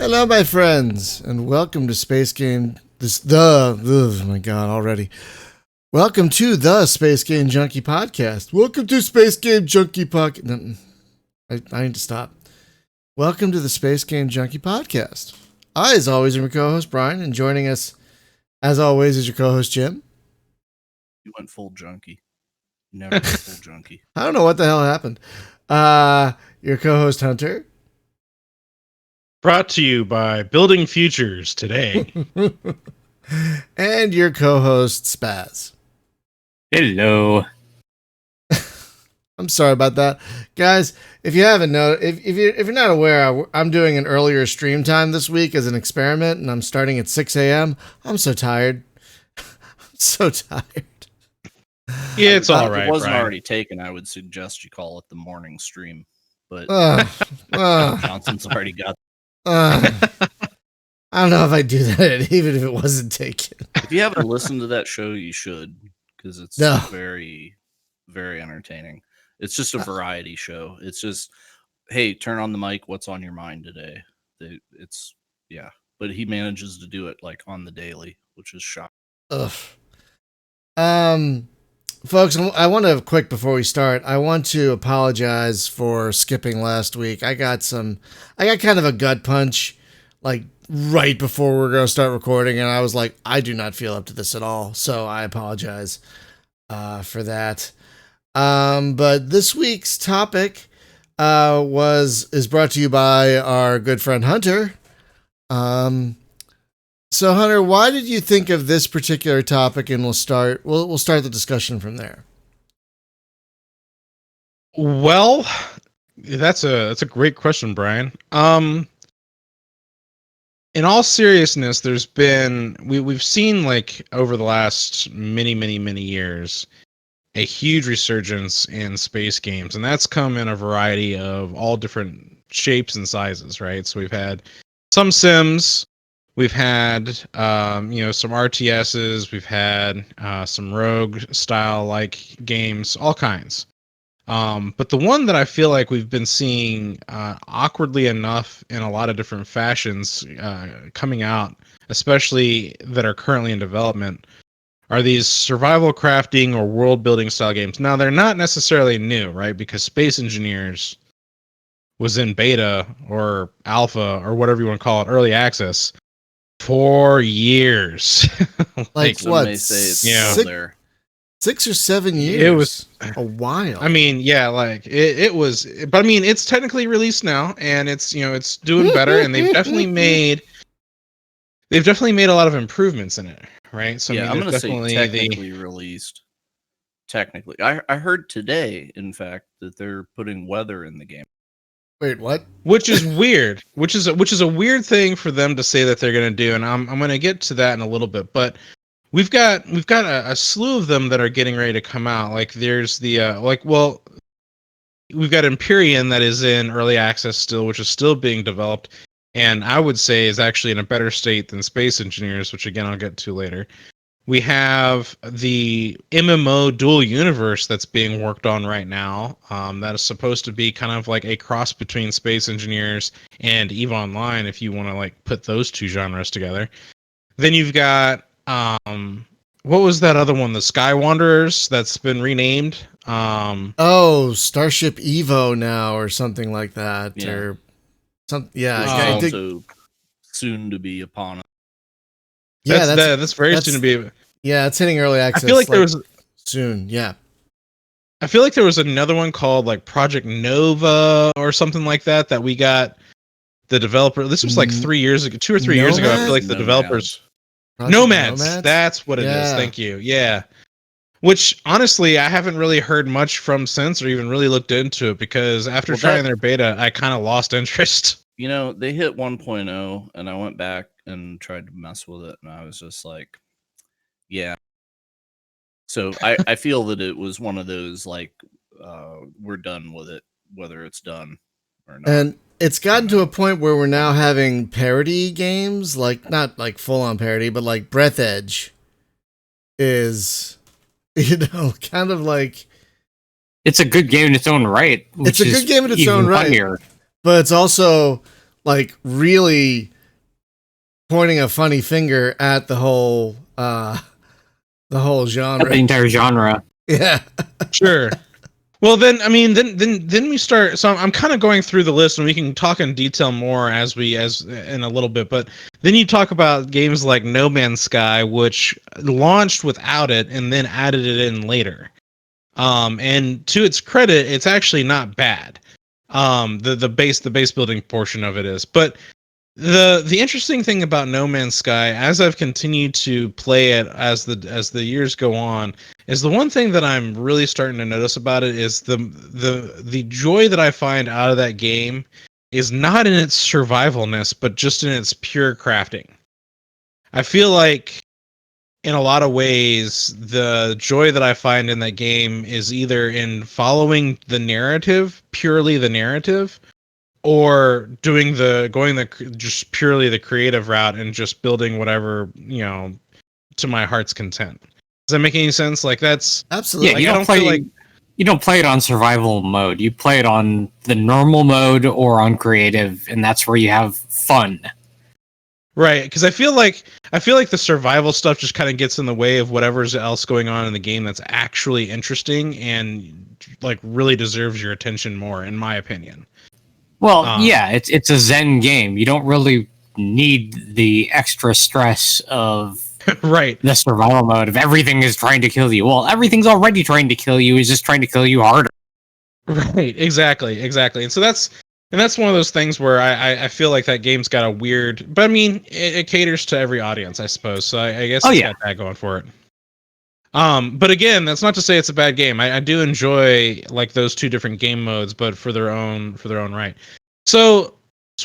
Hello, my friends, and welcome to Space Game. Oh my god, already. Welcome to the Space Game Junkie Podcast. Welcome to Space Game Junkie Podcast. I need to stop. Welcome to the Space Game Junkie Podcast. I, as always, am your co-host Brian, and joining us, as always, is your co-host Jim. You went full junkie. Never went full junkie. I don't know what the hell happened. Your co-host Hunter. Brought to you by Building Futures today. And your co-host Spaz. Hello. I'm sorry about that, guys. If you haven't noticed, if you're not aware, I'm doing an earlier stream time this week as an experiment, and I'm starting at 6 a.m. I'm so tired. I'm so tired. Yeah, it's all right. If it wasn't Brian. already taken, I would suggest you call it the morning stream. But Johnson's already got. I don't know if I do that, even if it wasn't taken. If you haven't listened to that show, you should, because it's very, very entertaining. It's just a variety show. It's just, hey, turn on the mic. What's on your mind today? But he manages to do it like on the daily, which is shocking. Folks, I want to before we start, I want to apologize for skipping last week. I got kind of a gut punch, like right before we're going to start recording. And I was like, I do not feel up to this at all. So I apologize, for that. But this week's topic, is brought to you by our good friend Hunter. So Hunter, why did you think of this particular topic? And we'll start the discussion from there. Well, that's a great question, Brian. In all seriousness, we've seen, like, over the last many years, a huge resurgence in space games, and that's come in a variety of all different shapes and sizes, right? So we've had some Sims. We've had, some RTSs. We've had some Rogue style like games, all kinds. But the one that I feel like we've been seeing awkwardly enough in a lot of different fashions coming out, especially that are currently in development, are these survival crafting or world building style games. Now, they're not necessarily new, right? Because Space Engineers was in beta or alpha or whatever you want to call it, early access, for years. Like what? They say it's there. 6 or 7 years. It was a while. I mean, yeah, like it was, but I mean, it's technically released now, and it's it's doing better, and they've definitely made a lot of improvements in it, right? So Yeah, I mean, I'm going to say technically released. Technically, I heard today, in fact, that they're putting weather in the game. Wait, what? Which is weird. Which is a weird thing for them to say that they're going to do, and I'm going to get to that in a little bit. But we've got a slew of them that are getting ready to come out. Like there's the we've got Empyrean that is in early access still, which is still being developed, and I would say is actually in a better state than Space Engineers, which again I'll get to later. We have the MMO dual universe that's being worked on right now. That is supposed to be kind of like a cross between Space Engineers and EVE Online, if you want to like put those two genres together. Then you've got what was that other one? The Sky Wanderers that's been renamed. Starship Evo now or something like that. Yeah. Or something. Yeah. Also soon to be upon us. Yeah, that's very soon to be. Yeah, it's hitting early access. I feel like there was soon. Yeah, I feel like there was another one called like Project Nova or something like that we got the developer. This was like 3 years ago, 2 or 3 years ago. I feel like the developers Nomads. That's what it is. Thank you. Yeah. Which honestly, I haven't really heard much from since, or even really looked into it, because after trying their beta, I kind of lost interest. You know, they hit 1.0, and I went back and tried to mess with it, and I was just like, yeah. So I feel that it was one of those, like, we're done with it, whether it's done or not. And it's gotten to a point where we're now having parody games, like not like full-on parody, but like Breath Edge is, kind of like... It's a good game in its own right. It's a good game in its own right. Funnier. But it's also like really pointing a funny finger at the whole genre. The entire genre. Yeah. Sure. Well, then, I mean, then we start. So I'm kind of going through the list, and we can talk in detail more as in a little bit. But then you talk about games like No Man's Sky, which launched without it and then added it in later. And to its credit, it's actually not bad. The base building portion of it is, but the interesting thing about No Man's Sky, as I've continued to play it as the years go on, is the one thing that I'm really starting to notice about it is the joy that I find out of that game is not in its survivalness, but just in its pure crafting. I feel like in a lot of ways, the joy that I find in that game is either in following the narrative, purely the narrative, or going just purely the creative route and just building whatever, to my heart's content. Does that make any sense? Like, that's Absolutely. Yeah, you don't play it on survival mode. You play it on the normal mode or on creative, and that's where you have fun. right, because I feel like the survival stuff just kind of gets in the way of whatever's else going on in the game that's actually interesting and like really deserves your attention more, in my opinion. Well, yeah, it's a Zen game. You don't really need the extra stress of Right. the survival mode of everything is trying to kill you. Well, everything's already trying to kill you. It's just trying to kill you harder. Right. Exactly. And so that's one of those things where I feel like that game's got a weird, but I mean, it caters to every audience, I suppose. So I guess it's got that going for it. But again, that's not to say it's a bad game. I do enjoy like those two different game modes, but for their own right. So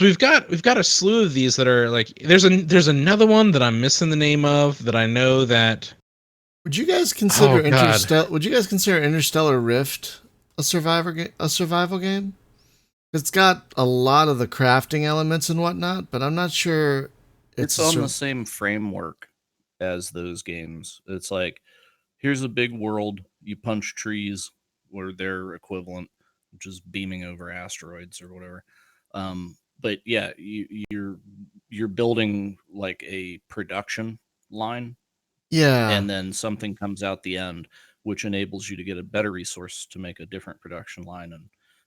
we've got a slew of these that are like there's another one that I'm missing the name of that I know that. Would you guys consider Oh, God. Interstellar Rift a survival game? It's got a lot of the crafting elements and whatnot, but I'm not sure it's on the same framework as those games. It's like, here's a big world, you punch trees or their equivalent, which is beaming over asteroids or whatever. But yeah, you're building like a production line, Yeah. and then something comes out the end which enables you to get a better resource to make a different production line. And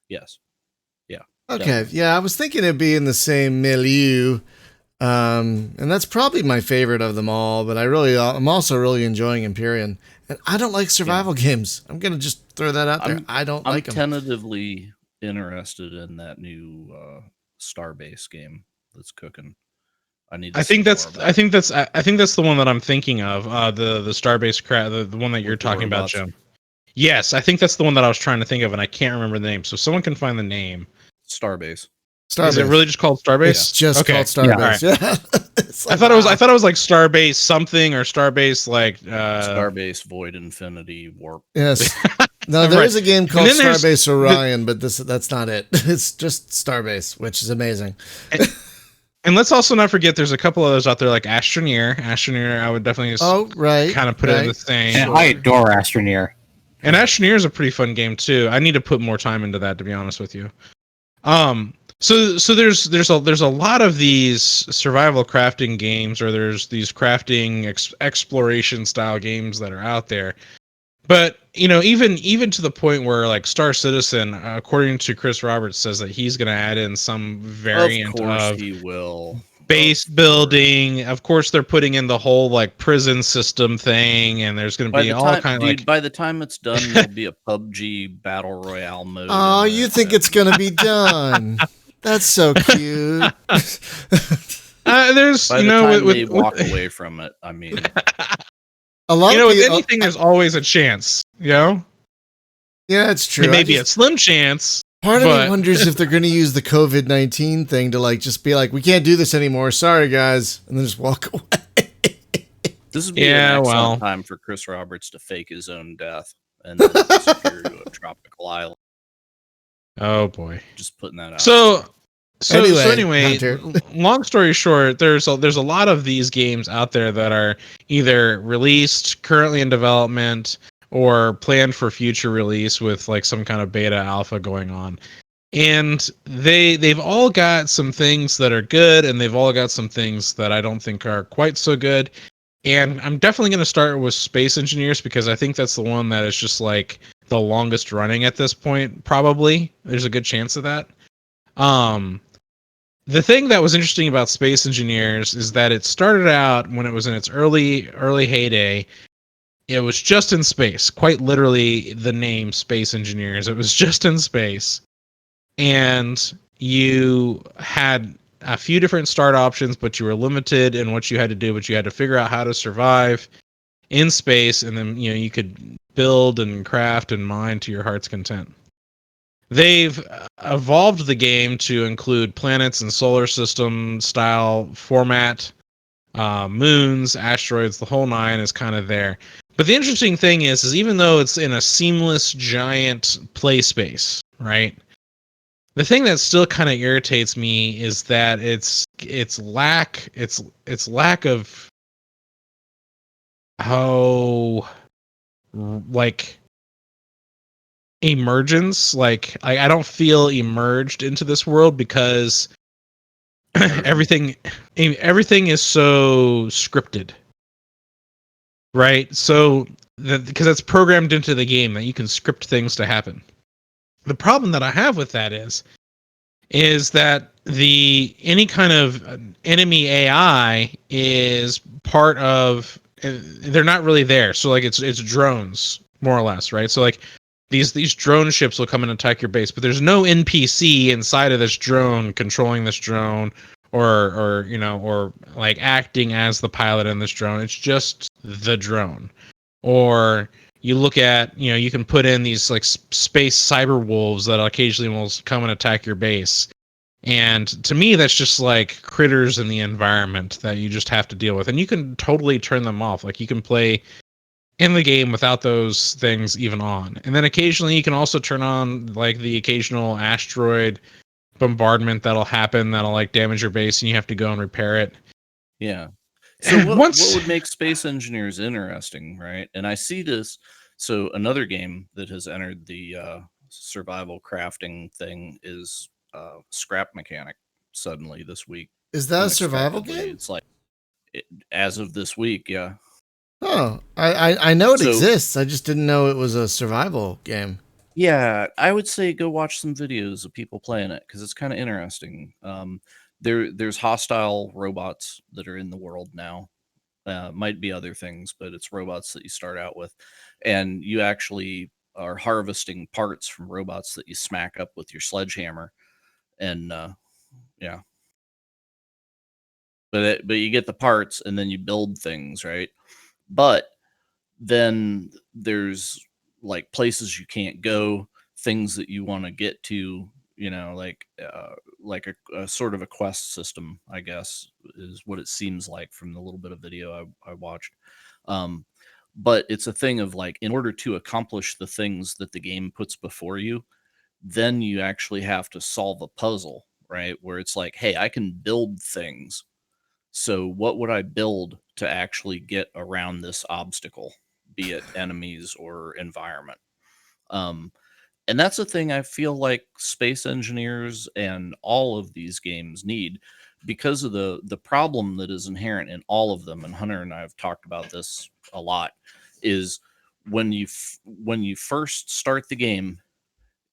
yes, yeah. Okay, definitely. yeah, I was thinking it'd be in the same milieu, and that's probably my favorite of them all. But I'm also really enjoying Empyrean, and I don't like survival games. I'm gonna just throw that out there. I don't like them. I'm tentatively interested in that new Starbase game that's cooking. I think that's the one that I'm thinking of. The Starbase the one that you're talking about, Jim. Yes, I think that's the one that I was trying to think of, and I can't remember the name. So if someone can find the name. Starbase. Is it really just called Starbase? It's just called Starbase. Yeah. Like, I thought it was like Starbase something or Starbase like Starbase Void Infinity Warp. Yes. No, there is a game called Starbase Orion, but that's not it. It's just Starbase, which is amazing. And let's also not forget there's a couple others out there like Astroneer. Astroneer, I would definitely kind of put it in the same. And I adore Astroneer. And Astroneer is a pretty fun game too. I need to put more time into that, to be honest with you. So there's a lot of these survival crafting games, or there's these crafting exploration style games that are out there. But even to the point where like Star Citizen, according to Chris Roberts, says that he's going to add in some variant of he will. Base building. Of course, they're putting in the whole like prison system thing, and there's going to be all kind of like. By the time it's done, there'll be a PUBG battle royale mode. Oh, you think it's going to be done? That's so cute. There's by the time they walk away from it. I mean, a lot. With anything, there's always a chance. Yeah, it's true. It may be a slim chance. Part of me wonders if they're going to use the COVID-19 thing to like just be like, we can't do this anymore. Sorry, guys, and then just walk away. This would be an excellent time for Chris Roberts to fake his own death and then disappear to a tropical island. Oh boy! Just putting that out. So anyway, Hunter. Long story short, there's a lot of these games out there that are either released, currently in development, or planned for future release with like some kind of beta alpha going on. And they've all got some things that are good, and they've all got some things that I don't think are quite so good. And I'm definitely going to start with Space Engineers because I think that's the one that is just like the longest running at this point. Probably there's a good chance of that. The thing that was interesting about Space Engineers is that it started out when it was in its early heyday. It was just in space, quite literally the name Space Engineers. It was just in space. And you had a few different start options, but you were limited in what you had to do, but you had to figure out how to survive in space, and then you could build and craft and mine to your heart's content. They've evolved the game to include planets and solar system style format, moons, asteroids, the whole nine is kind of there. But the interesting thing is even though it's in a seamless giant play space, right? The thing that still kind of irritates me is that its lack of how like emergence. Like I don't feel emerged into this world because everything is so scripted, right? So because that's programmed into the game that you can script things to happen. The problem that I have with that is that any kind of enemy AI is part of, they're not really there. So like it's drones more or less, right? So like these drone ships will come and attack your base, but there's no NPC inside of this drone controlling this drone or like acting as the pilot in this drone. It's just the drone. Or you look at, you can put in these like space cyber wolves that occasionally will come and attack your base. And to me, that's just like critters in the environment that you just have to deal with. And you can totally turn them off. Like you can play in the game without those things even on. And then occasionally you can also turn on like the occasional asteroid bombardment that'll happen that'll like damage your base and you have to go and repair it. Yeah. So what would make Space Engineers interesting, right? And I see this. So another game that has entered the survival crafting thing is Scrap Mechanic suddenly this week. Is that a survival game? It's like as of this week, yeah. Oh, I know it exists. I just didn't know it was a survival game. Yeah, I would say go watch some videos of people playing it because it's kind of interesting. There's hostile robots that are in the world now. Might be other things, but it's robots that you start out with, and you actually are harvesting parts from robots that you smack up with your sledgehammer, and yeah. But you get the parts, and then you build things, right? But then there's like places you can't go, things that you want to get to, like a sort of a quest system, I guess, is what it seems like from the little bit of video I watched. But it's a thing of like, in order to accomplish the things that the game puts before you, then you actually have to solve a puzzle, right? Where it's like, hey, I can build things. So what would I build to actually get around this obstacle, be it enemies or environment? And that's a thing I feel like Space Engineers and all of these games need, because of the problem that is inherent in all of them. And Hunter and I have talked about this a lot. Is when you first start the game,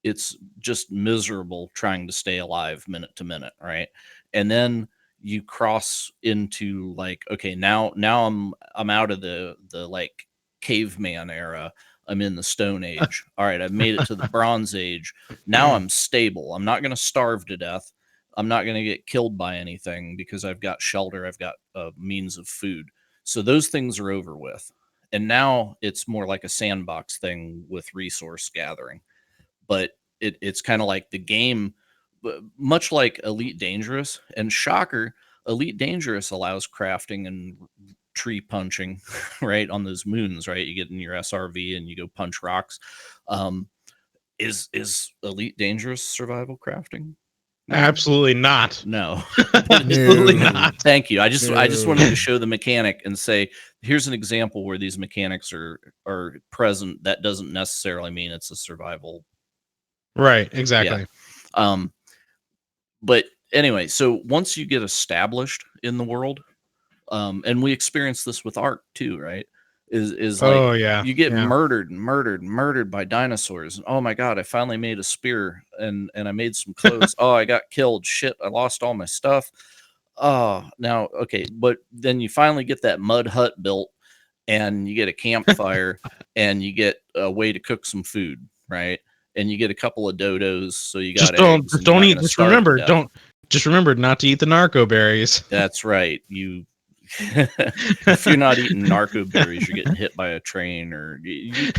it's just miserable trying to stay alive minute to minute, right? And then you cross into like, okay, now I'm out of the like caveman era. I'm in the Stone Age. All right, I've made it to the Bronze Age. Now I'm stable. I'm not going to starve to death. I'm not going to get killed by anything because I've got shelter. I've got means of food. So those things are over with. And now it's more like a sandbox thing with resource gathering. But it's kind of like the game, much like Elite Dangerous. And shocker, Elite Dangerous allows crafting and tree punching, right, on those moons, right? You get in your SRV and you go punch rocks. Is Elite Dangerous survival crafting? No. Absolutely not. No. Absolutely not. Thank you. I just wanted to show the mechanic and say, here's an example where these mechanics are present. That doesn't necessarily mean it's a survival. Right, exactly. But anyway, so once you get established in the world, and we experienced this with Ark too, right? Is like Oh yeah. you get Yeah. murdered by dinosaurs. Oh my god, I finally made a spear and I made some clothes. Oh, I got killed. Shit, I lost all my stuff. Oh, now okay, but then you finally get that mud hut built and you get a campfire and you get a way to cook some food, right? And you get a couple of dodos, so you got eggs. Just don't eat. Just remember not to eat the narco berries. That's right. You if you're not eating narco berries, you're getting hit by a train, or you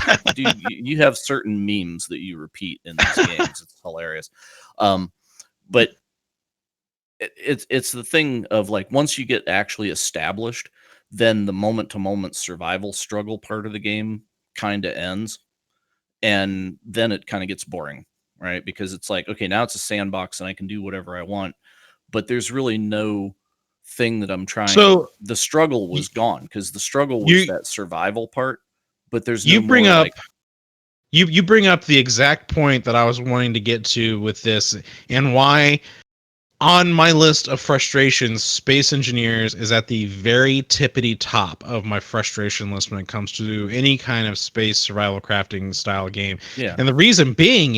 have certain memes that you repeat in these games. It's hilarious. But it's the thing of like once you get actually established, then the moment to moment survival struggle part of the game kind of ends, and then it kind of gets boring, right? Because it's like, okay, now it's a sandbox and I can do whatever I want, but there's really no thing that I'm trying. So the struggle was gone because the struggle was that survival part, but there's no you bring more, up like, you bring up the exact point that I was wanting to get to with this, and why on my list of frustrations, Space Engineers is at the very tippity top of my frustration list when it comes to any kind of space survival crafting style game. Yeah. And the reason being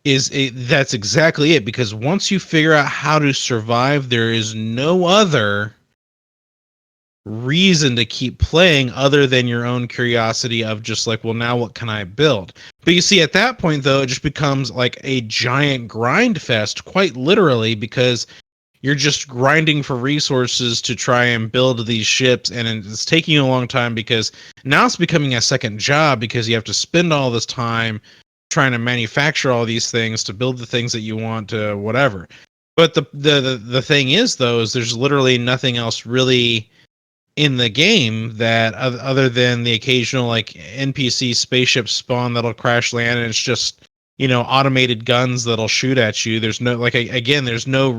that's exactly it, because once you figure out how to survive, there is no other reason to keep playing other than your own curiosity of just like, well, now what can I build? But you see, at that point though, it just becomes like a giant grind fest, quite literally, because you're just grinding for resources to try and build these ships, and it's taking you a long time because now it's becoming a second job because you have to spend all this time trying to manufacture all these things to build the things that you want to whatever. But the thing is though, is there's literally nothing else really in the game that other than the occasional like NPC spaceship spawn that'll crash land, and it's just, you know, automated guns that'll shoot at you. There's no, like, again, there's no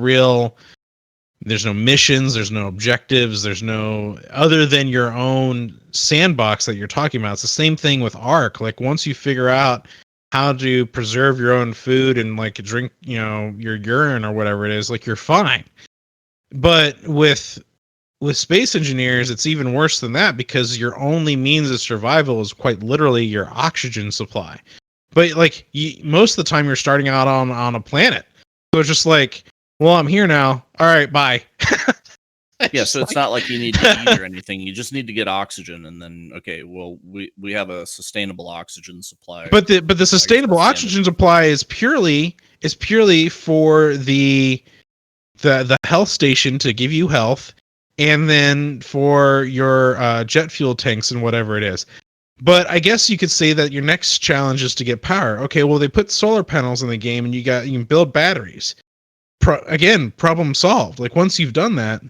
missions, there's no objectives, there's no other than your own sandbox that you're talking about. It's the same thing with Ark. Like once you figure out how to preserve your own food and like drink, you know, your urine or whatever it is, like you're fine. But with Space Engineers, it's even worse than that, because your only means of survival is quite literally your oxygen supply. But like most of the time, you're starting out on a planet, so it's just like, well, I'm here now. All right, bye. Yeah, so it's not like you need to eat or anything. You just need to get oxygen, and then okay, well, we have a sustainable oxygen supply. But the sustainable oxygen supply is purely for the health station to give you health, and then for your jet fuel tanks and whatever it is. But I guess you could say that your next challenge is to get power. Okay, well, they put solar panels in the game, and you can build batteries. Again, problem solved. Like once you've done that.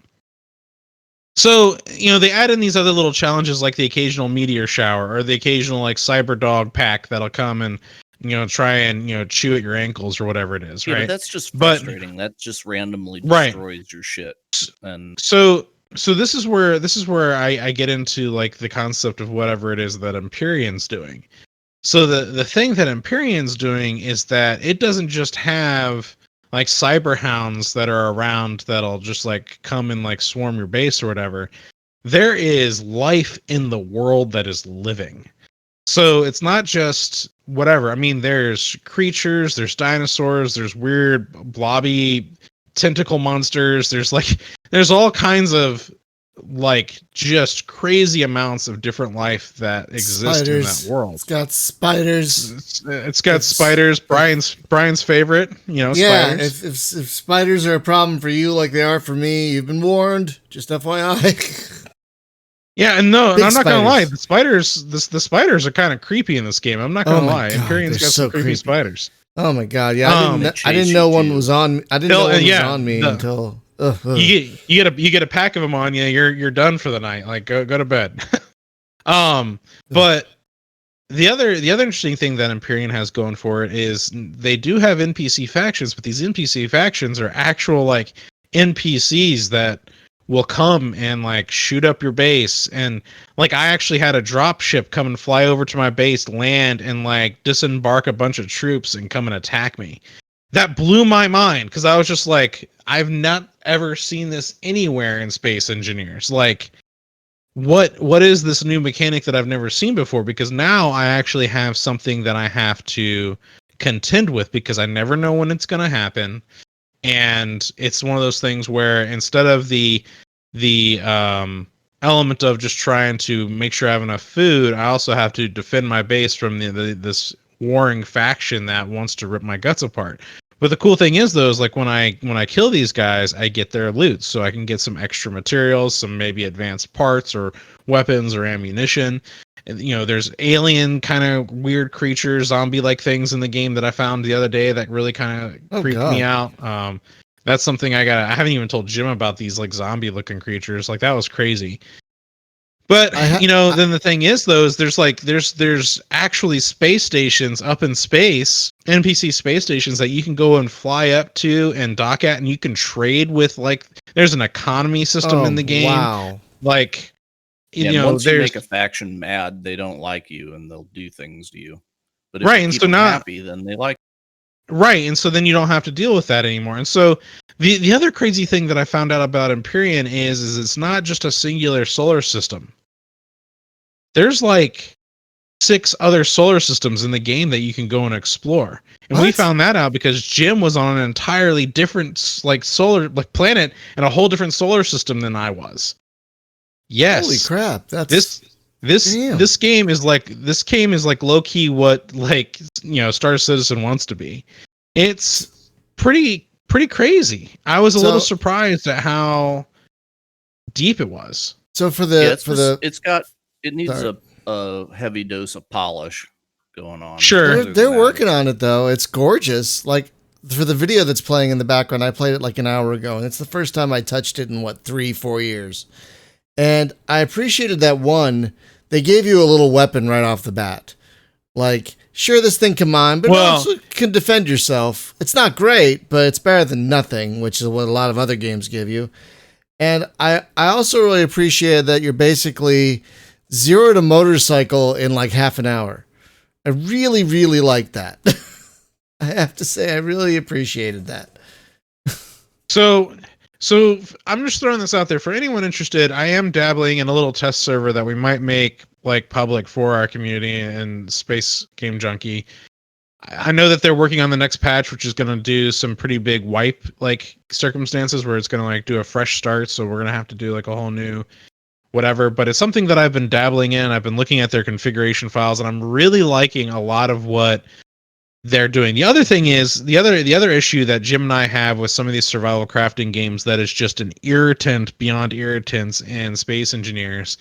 So, you know, they add in these other little challenges like the occasional meteor shower or the occasional like cyber dog pack that'll come and, you know, try and, you know, chew at your ankles or whatever it is, right? But that's just frustrating. That just randomly destroys your shit. And so this is where I get into like the concept of whatever it is that Empyrean's doing. So the thing that Empyrean's doing is that it doesn't just have like cyber hounds that are around that'll just like come and like swarm your base or whatever. There is life in the world that is living. So it's not just whatever. I mean, there's creatures, there's dinosaurs, there's weird blobby tentacle monsters. There's all kinds of like just crazy amounts of different life that exist in that world. It's got spiders. It's got spiders. Brian's favorite, you know, yeah, spiders. If spiders are a problem for you like they are for me, you've been warned. Just FYI. Yeah, and no, and I'm not gonna lie, spiders. the spiders are kind of creepy in this game. I'm not gonna lie. God, Empyrean's got some creepy spiders. Oh my god, yeah, I didn't know one was on. I didn't know one was on me until. You get a pack of them on you. You're done for the night. Like go to bed. But the other interesting thing that Empyrean has going for it is they do have NPC factions, but these NPC factions are actual like NPCs that will come and like shoot up your base. And like I actually had a drop ship come and fly over to my base, land, and like disembark a bunch of troops and come and attack me. that blew my mind because I was just like, I've not ever seen this anywhere in Space Engineers. Like, what is this new mechanic that I've never seen before? Because now I actually have something that I have to contend with because I never know when it's going to happen. And it's one of those things where instead of the element of just trying to make sure I have enough food, I also have to defend my base from this warring faction that wants to rip my guts apart. But the cool thing is, though, is like when I kill these guys, I get their loot, so I can get some extra materials, some maybe advanced parts or weapons or ammunition. And, you know, there's alien kind of weird creatures, zombie-like things in the game that I found the other day that really kind of creeped me out. That's something I haven't even told Jim about these like zombie-looking creatures. Like that was crazy. But then the thing is, though, is there's actually space stations up in space, NPC space stations that you can go and fly up to and dock at, and you can trade with. Like, there's an economy system in the game. Wow! Like, once you make a faction mad, they don't like you, and they'll do things to you. But if you keep them happy, then they like. Right, and so then you don't have to deal with that anymore. And so the other crazy thing that I found out about Empyrean is it's not just a singular solar system. There's like 6 other solar systems in the game that you can go and explore. And we found that out because Jim was on an entirely different solar planet and a whole different solar system than I was. Yes. Holy crap. That's this game is like low key what Star Citizen wants to be. It's pretty crazy. I was a little surprised at how deep it was. So it needs a heavy dose of polish going on. Sure. They're working on it though. It's gorgeous. Like for the video that's playing in the background, I played it like an hour ago, and it's the first time I touched it in 3-4 years. And I appreciated that they gave you a little weapon right off the bat. Like, sure, this thing can mine, but it also can defend yourself. It's not great, but it's better than nothing, which is what a lot of other games give you. And I also really appreciated that you're basically 0 to motorcycle in like half an hour. I really, really like that. I have to say, I really appreciated that. So I'm just throwing this out there for anyone interested. I am dabbling in a little test server that we might make like public for our community and Space Game Junkie. I know that they're working on the next patch, which is going to do some pretty big wipe like circumstances where it's going to like do a fresh start. So we're going to have to do like a whole new whatever, but it's something that I've been dabbling in. I've been looking at their configuration files and I'm really liking a lot of what they're doing. The other thing is the other issue that Jim and I have with some of these survival crafting games that is just an irritant beyond irritants in Space Engineers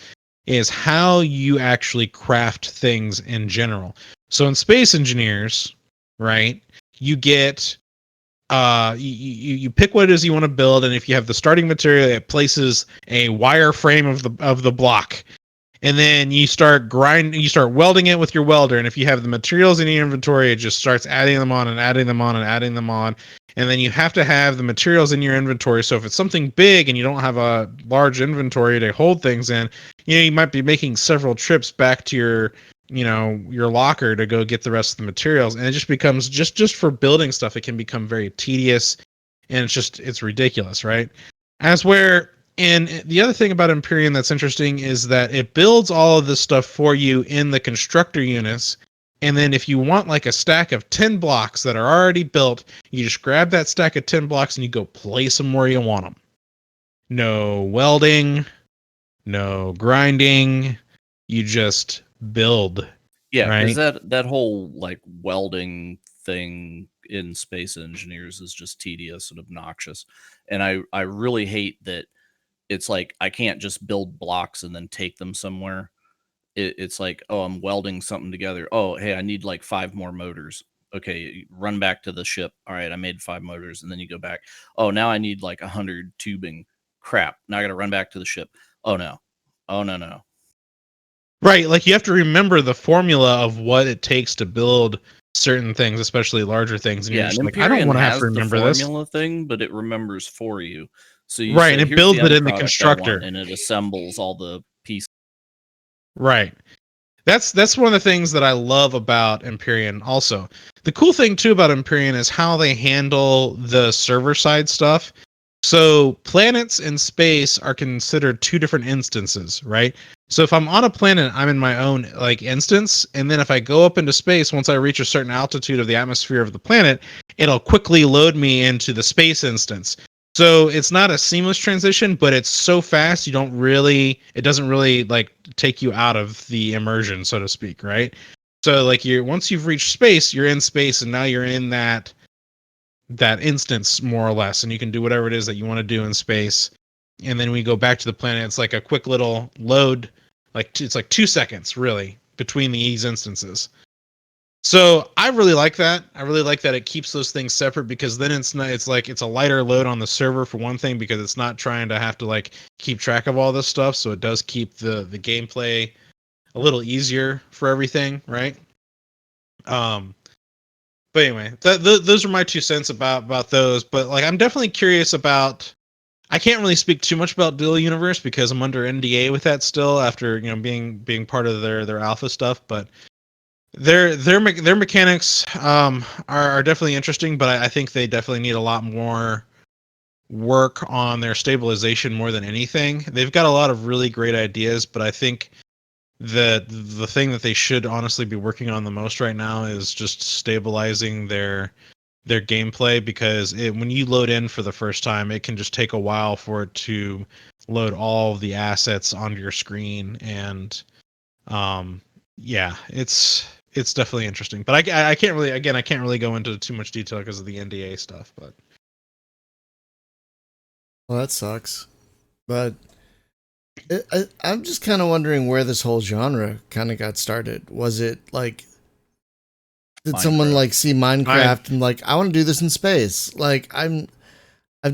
is how you actually craft things in general. So in Space Engineers, right, you get you pick what it is you want to build, and if you have the starting material, it places a wire frame of the block. And then you start welding it with your welder. And if you have the materials in your inventory, it just starts adding them on and adding them on and adding them on. And then you have to have the materials in your inventory. So if it's something big and you don't have a large inventory to hold things in, you might be making several trips back to your locker to go get the rest of the materials. And it just becomes just for building stuff, it can become very tedious and it's ridiculous, right? And the other thing about Empyrean that's interesting is that it builds all of this stuff for you in the constructor units. And then if you want like a stack of 10 blocks that are already built, you just grab that stack of 10 blocks and you go place them where you want them. No welding, no grinding. You just build. Yeah, right? because that whole like welding thing in Space Engineers is just tedious and obnoxious. And I really hate that. It's like I can't just build blocks and then take them somewhere. It's like, oh, I'm welding something together. Oh, hey, I need like 5 more motors. Okay, run back to the ship. All right, I made 5 motors, and then you go back. Oh, now I need like 100 tubing. Crap. Now I got to run back to the ship. Oh no. Right, like you have to remember the formula of what it takes to build certain things, especially larger things. And yeah, you're just and like, I don't want to have to remember the this formula thing, but it remembers for you. So you right, say, and it builds it in the constructor, and it assembles all the pieces. Right. That's one of the things that I love about Empyrean. Also, the cool thing too about Empyrean is how they handle the server side stuff. So planets and space are considered two different instances, right? So if I'm on a planet, I'm in my own like instance, and then if I go up into space, once I reach a certain altitude of the atmosphere of the planet, it'll quickly load me into the space instance. So it's not a seamless transition, but it's so fast it doesn't really like take you out of the immersion, so to speak, right? So like once you've reached space, you're in space, and now you're in that instance more or less, and you can do whatever it is that you want to do in space. And then we go back to the planet. It's like a quick little load, it's like 2 seconds really between these instances. So I really like that. I really like that it keeps those things separate, because then it's a lighter load on the server for one thing, because it's not trying to have to like keep track of all this stuff. So it does keep the gameplay a little easier for everything, right? But anyway, those are my 2 cents about those. But like, I'm definitely curious about. I can't really speak too much about Dual Universe because I'm under NDA with that still, after being part of their alpha stuff. But their mechanics are definitely interesting, but I think they definitely need a lot more work on their stabilization more than anything. They've got a lot of really great ideas, but I think that the thing that they should honestly be working on the most right now is just stabilizing their gameplay, because when you load in for the first time, it can just take a while for it to load all of the assets onto your screen. And yeah, it's definitely interesting, but I can't really go into too much detail because of the NDA stuff. But well, that sucks. But I'm just kind of wondering where this whole genre kind of got started. Was it like, did someone like see Minecraft and like, I want to do this in space? Like, I've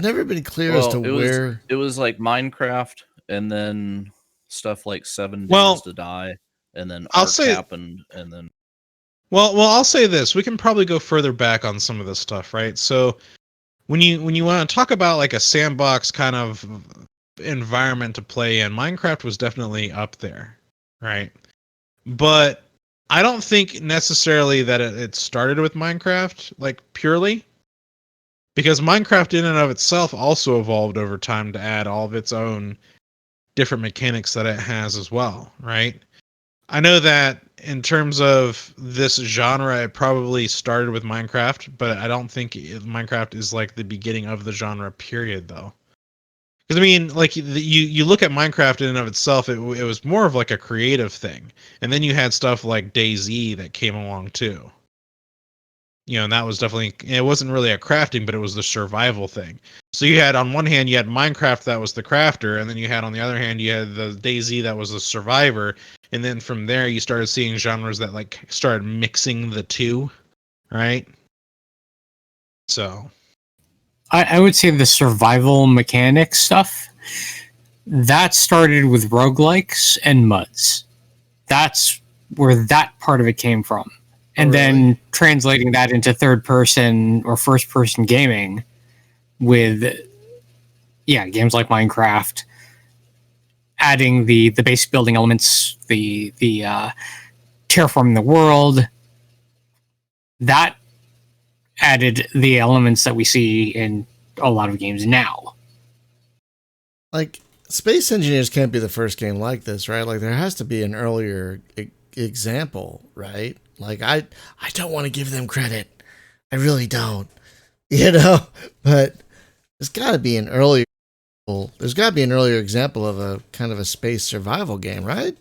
never been clear as to where it was like Minecraft, and then stuff like 7 Days to Die, and then Ark happened, and then. Well, I'll say this: we can probably go further back on some of this stuff, right? So when you want to talk about like a sandbox kind of environment to play in, Minecraft was definitely up there, right? But I don't think necessarily that it started with Minecraft, like purely, because Minecraft in and of itself also evolved over time to add all of its own different mechanics that it has as well, right? I know that in terms of this genre, it probably started with Minecraft, but I don't think Minecraft is like the beginning of the genre, period, though. Because I mean, like you look at Minecraft in and of itself, it was more of like a creative thing, and then you had stuff like DayZ that came along too. And that was definitely, it wasn't really a crafting, but it was the survival thing. So you had, on one hand, you had Minecraft that was the crafter, and then you had, on the other hand, you had the DayZ that was the survivor, and then from there you started seeing genres that like started mixing the two, right? So I would say the survival mechanics stuff, that started with roguelikes and MUDs. That's where that part of it came from. And then translating that into third person or first person gaming with games like Minecraft, adding the base building elements, the terraforming the world, that added the elements that we see in a lot of games now. Like, Space Engineers can't be the first game like this, right? Like, there has to be an earlier example, right? Like, I don't want to give them credit. I really don't. But there's got to be an earlier example of a kind of a space survival game, right?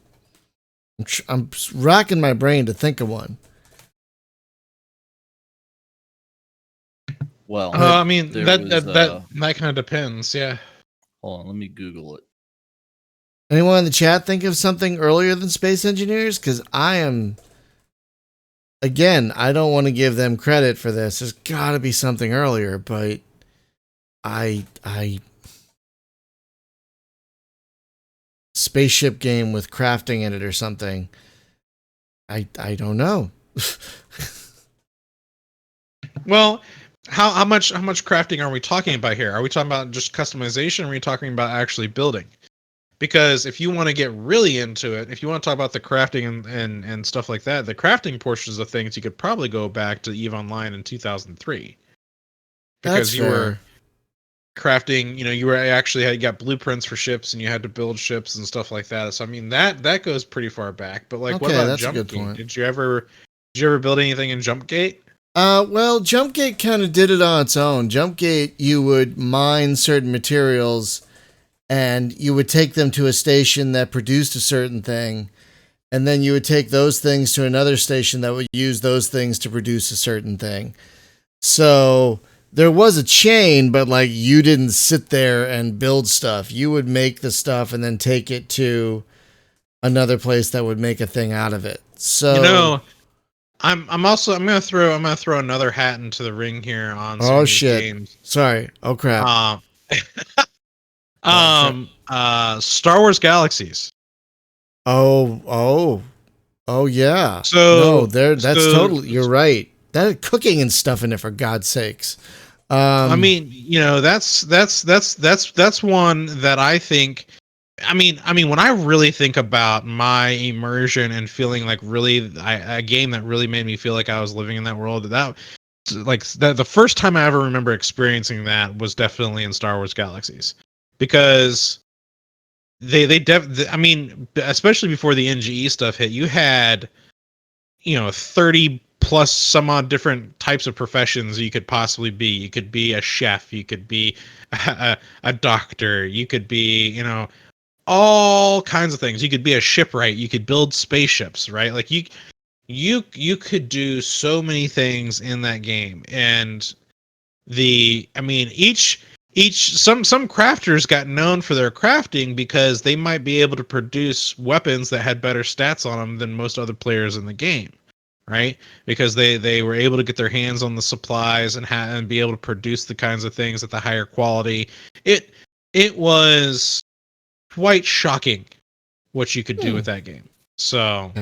I'm racking my brain to think of one. Well, I mean, that kind of depends, yeah. Hold on, let me Google it. Anyone in the chat think of something earlier than Space Engineers? Because I am... Again, I don't want to give them credit for this. There's got to be something earlier, but I spaceship game with crafting in it or something. I don't know. Well, how much crafting are we talking about here? Are we talking about just customization, or are we talking about actually building? Because if you want to get really into it, if you want to talk about the crafting and stuff like that, the crafting portions of things, you could probably go back to EVE Online in 2003. Because That's you were fair. crafting, you were actually you got blueprints for ships and you had to build ships and stuff like that. So I mean that goes pretty far back. But like, what Okay, about that's a good Jumpgate? point. Did you ever build anything in Jumpgate? Well, Jumpgate kind of did it on its own. Jumpgate, you would mine certain materials and you would take them to a station that produced a certain thing. And then you would take those things to another station that would use those things to produce a certain thing. So there was a chain, but like you didn't sit there and build stuff. You would make the stuff and then take it to another place that would make a thing out of it. So I'm gonna throw another hat into the ring here on some oh of these shit. games. Sorry. Oh crap. Star Wars Galaxies. Oh yeah. So No, that's totally, you're right. That cooking and stuff in it, for God's sakes. I mean, that's one that I think. I mean, when I really think about my immersion and feeling like really a game that really made me feel like I was living in that world, the first time I ever remember experiencing that was definitely in Star Wars Galaxies, because I mean, especially before the NGE stuff hit, you had 30 plus some odd different types of professions you could possibly be. You could be a chef, you could be a doctor, you could be, all kinds of things. You could be a shipwright, you could build spaceships, right? Like you could do so many things in that game. And some crafters got known for their crafting because they might be able to produce weapons that had better stats on them than most other players in the game, right? Because they were able to get their hands on the supplies and be able to produce the kinds of things at the higher quality. It was quite shocking what you could do with that game. So,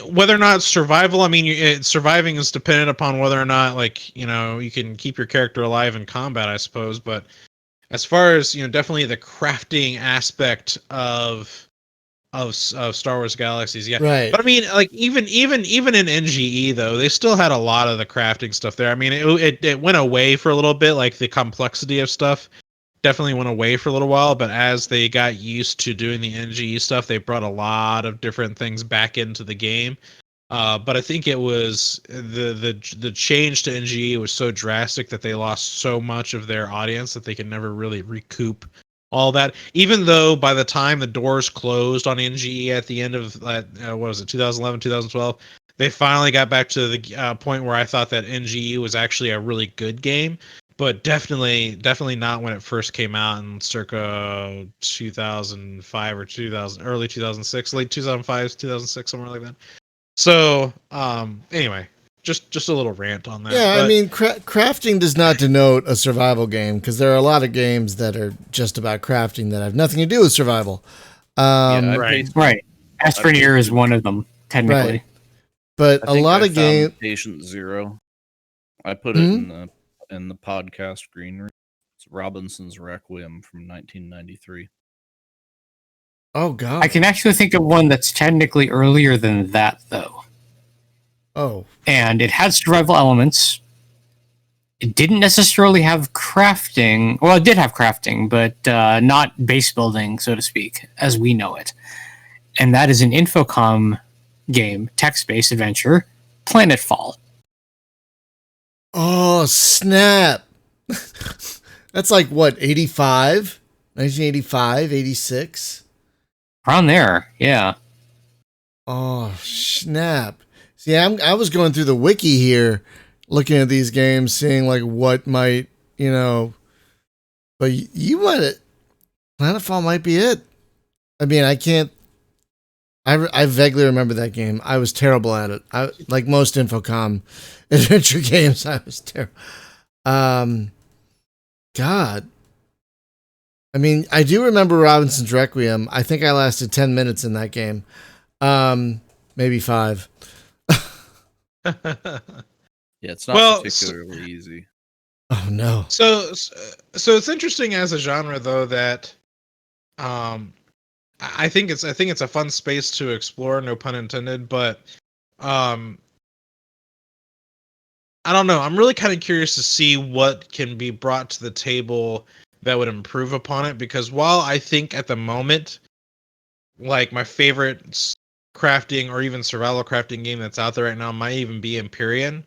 whether or not it's survival, I mean, surviving is dependent upon whether or not, like, you can keep your character alive in combat, I suppose. But as far as, definitely the crafting aspect of Star Wars Galaxies, yeah. right. But I mean, like, even in NGE though, they still had a lot of the crafting stuff there. I mean, it went away for a little bit, like the complexity of stuff definitely went away for a little while, but as they got used to doing the NGE stuff, they brought a lot of different things back into the game. But I think it was the change to NGE was so drastic that they lost so much of their audience that they could never really recoup all that. Even though by the time the doors closed on NGE at the end of what was it, 2011, 2012, they finally got back to the point where I thought that NGE was actually a really good game. But definitely not when it first came out in circa 2005 or 2000, early 2006, late 2005, 2006, somewhere like that. So, anyway, just a little rant on that. Yeah, but, I mean, crafting does not denote a survival game, because there are a lot of games that are just about crafting that have nothing to do with survival. Right. Astroneer is one of them, technically. Right. But a lot of games. Patient Zero. I put it in the podcast green room. It's Robinson's Requiem from 1993. Oh God! I can actually think of one that's technically earlier than that, though. Oh. And it had survival elements. It didn't necessarily have crafting. Well, it did have crafting, but not base building, so to speak, as we know it. And that is an Infocom game, text-based adventure, Planetfall. Oh, snap. That's like, what, 85? 1985, 86? Around there, yeah. Oh, snap. See, I was going through the wiki here, looking at these games, seeing, like, what might, but you might it. Planetfall might be it. I mean, I vaguely remember that game. I was terrible at it. Like most Infocom adventure games, I was terrible. God. I mean, I do remember Robinson's Requiem. I think I lasted 10 minutes in that game. Maybe 5. Yeah, it's not particularly easy. Oh no. So it's interesting as a genre though that I think it's a fun space to explore, no pun intended, but um I don't know. I'm really kind of curious to see what can be brought to the table that would improve upon it, because while I think at the moment like my favorite crafting or even survival crafting game that's out there right now might even be Empyrean,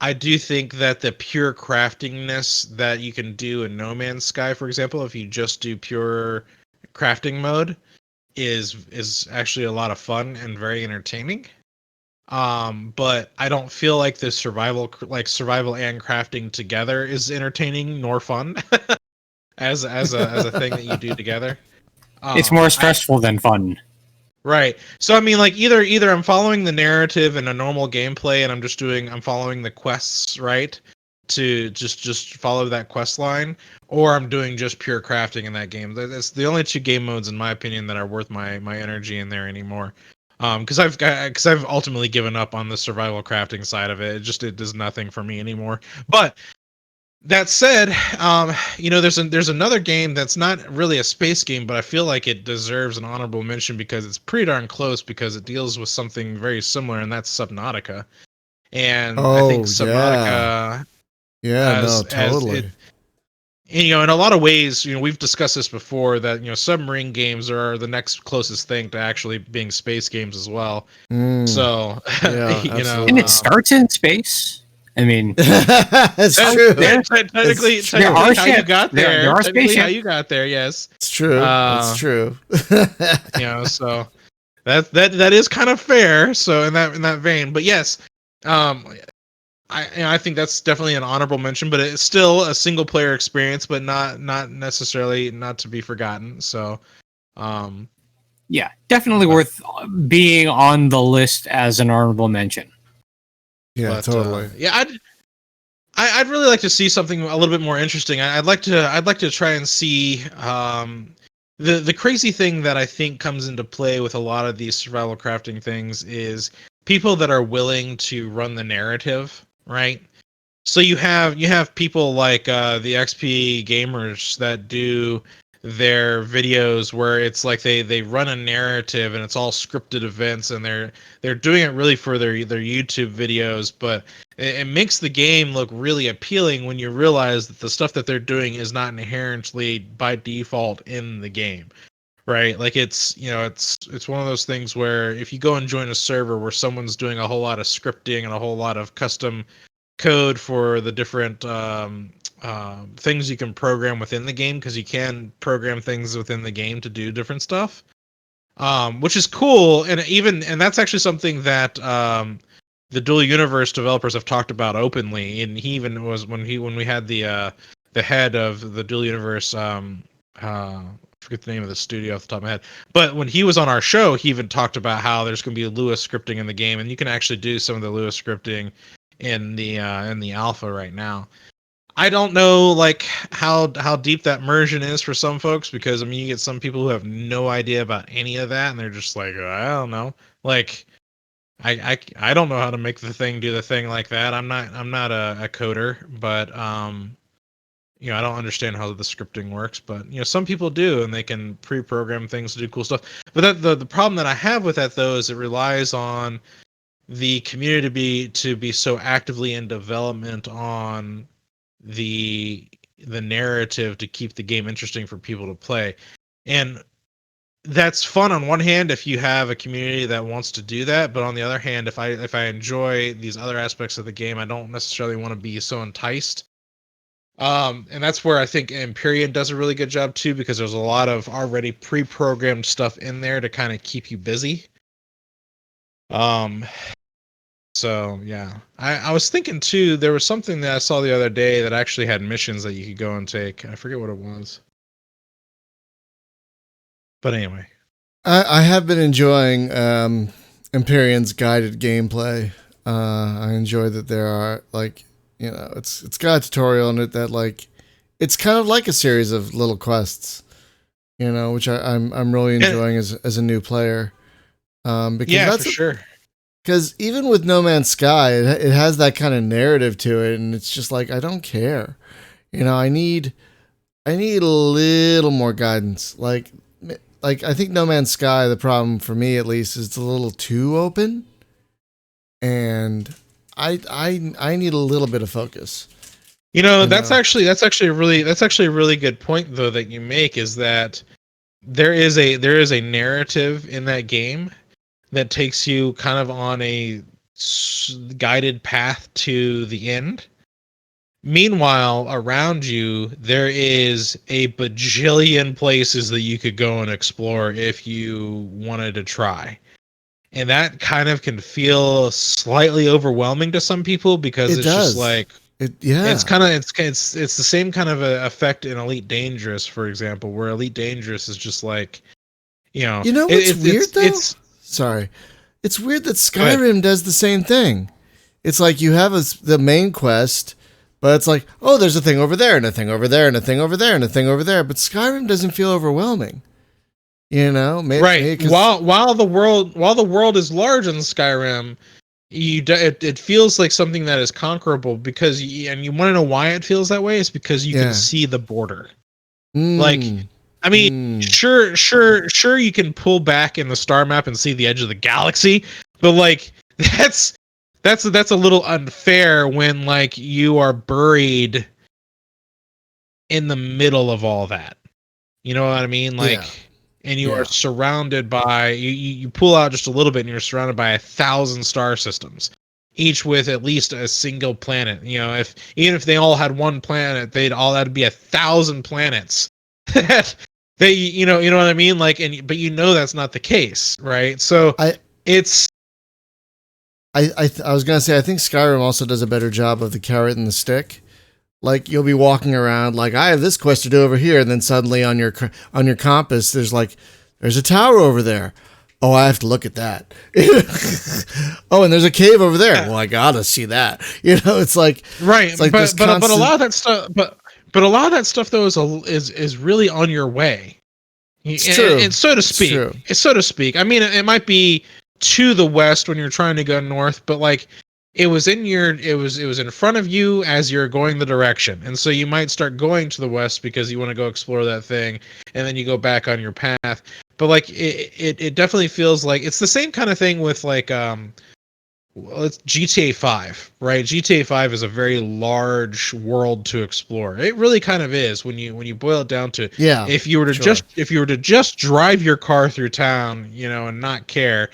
I do think that the pure craftingness that you can do in No Man's Sky, for example, if you just do pure crafting mode, is actually a lot of fun and very entertaining. But I don't feel like the survival and crafting together is entertaining nor fun as a thing that you do together. It's more I stressful than fun. Right. So I mean, like either I'm following the narrative in a normal gameplay, and I'm following the quests, right? To just follow that quest line, or I'm doing just pure crafting in that game. That's the only two game modes, in my opinion, that are worth my energy in there anymore. Because I've ultimately given up on the survival crafting side of it. It does nothing for me anymore. But that said, there's another game that's not really a space game, but I feel like it deserves an honorable mention because it's pretty darn close, because it deals with something very similar, and that's Subnautica. And I think Oh yeah. Subnautica, Yeah, no, as it, totally. in a lot of ways, we've discussed this before, that submarine games are the next closest thing to actually being space games as well. Mm, So, yeah, And it absolutely. starts in space. I mean, That's That, true. technically, It's true. there are how you ships. got There there. are Technically, how spaceships. you got there. Yes. It's true. It's Uh, true. so that is kind of fair. So in that vein, but yes, um, I think that's definitely an honorable mention. But it's still a single player experience, but not necessarily not to be forgotten. So, um, Yeah, definitely but worth being on the list as an honorable mention. Yeah, totally. yeah, I'd really like to see something a little bit more interesting. I'd like to try and see the crazy thing that I think comes into play with a lot of these survival crafting things is people that are willing to run the narrative, right? So you have people like the XP gamers that do their videos where it's like they run a narrative and it's all scripted events, and they're doing it really for their YouTube videos, but it makes the game look really appealing when you realize that the stuff that they're doing is not inherently by default in the game. Right? Like it's one of those things where if you go and join a server where someone's doing a whole lot of scripting and a whole lot of custom code for the different things you can program within the game, because you can program things within the game to do different stuff, which is cool. And that's actually something that the Dual Universe developers have talked about openly. And he even was when we had the head of the Dual Universe, I forget the name of the studio off the top of my head, but when he was on our show, he even talked about how there's going to be Lua scripting in the game, and you can actually do some of the Lua scripting in the alpha right now. I don't know like how deep that immersion is for some folks, because I mean you get some people who have no idea about any of that, and they're just like, I don't know. Like I don't know how to make the thing do the thing like that. I'm not a coder, but I don't understand how the scripting works, but some people do, and they can pre-program things to do cool stuff. But the problem that I have with that though is it relies on the community to be so actively in development on the narrative to keep the game interesting for people to play. And that's fun on one hand if you have a community that wants to do that, but on the other hand, if I enjoy these other aspects of the game, I don't necessarily want to be so enticed. And that's where I think Empyrean does a really good job too, because there's a lot of already pre-programmed stuff in there to kind of keep you busy. um So yeah, I was thinking too. There was something that I saw the other day that actually had missions that you could go and take. I forget what it was, but anyway. I have been enjoying Empyrean's guided gameplay. I enjoy that there are it's got a tutorial in it that it's kind of like a series of little quests, which I'm really And, enjoying as a new player. Because yeah, for that's sure. Because even with No Man's Sky, it has that kind of narrative to it, and it's just like I don't care. I need a little more guidance. Like I think No Man's Sky, the problem for me at least, is it's a little too open, and I need a little bit of focus. That's actually a really good point though that you make, is that there is a narrative in that game that takes you kind of on a guided path to the end. Meanwhile, around you, there is a bajillion places that you could go and explore if you wanted to try. And that kind of can feel slightly overwhelming to some people, because it's just like, it's kind of it's the same kind of a effect in Elite Dangerous, for example, where Elite Dangerous is just like, what's weird though? Sorry, it's weird that Skyrim does the same thing. It's like you have the main quest, but it's like, oh, there's a thing over there, and a thing over there, and a thing over there, and a thing over there. But Skyrim doesn't feel overwhelming. Right? While the world is large in Skyrim, it feels like something that is conquerable, because and you want to know why it feels that way. It's because you can see the border. Like, I mean, sure, you can pull back in the star map and see the edge of the galaxy, but like that's a little unfair when like you are buried in the middle of all that. You know what I mean? Like, and you are surrounded by, you pull out just a little bit and you're surrounded by 1,000 star systems, each with at least a single planet. Even if they all had one planet, that'd be 1,000 planets. That you know what I mean? Like, but that's not the case, right? So I was gonna say, I think Skyrim also does a better job of the carrot and the stick. Like, you'll be walking around like, I have this quest to do over here, and then suddenly on your compass there's a tower over there. Oh, I have to look at that. Oh, and there's a cave over there. Well, I gotta see that. It's like, right. It's like but a lot of that stuff, but a lot of that stuff though is really on your way. It's true. And so to speak. It's so to speak. I mean, it might be to the west when you're trying to go north, but like, it was in front of you as you're going the direction. And so you might start going to the west because you want to go explore that thing, and then you go back on your path. But like, it definitely feels like it's the same kind of thing with like it's GTA 5, right? GTA 5 is a very large world to explore. It really kind of is when you boil it down to, if you were to just drive your car through town, and not care,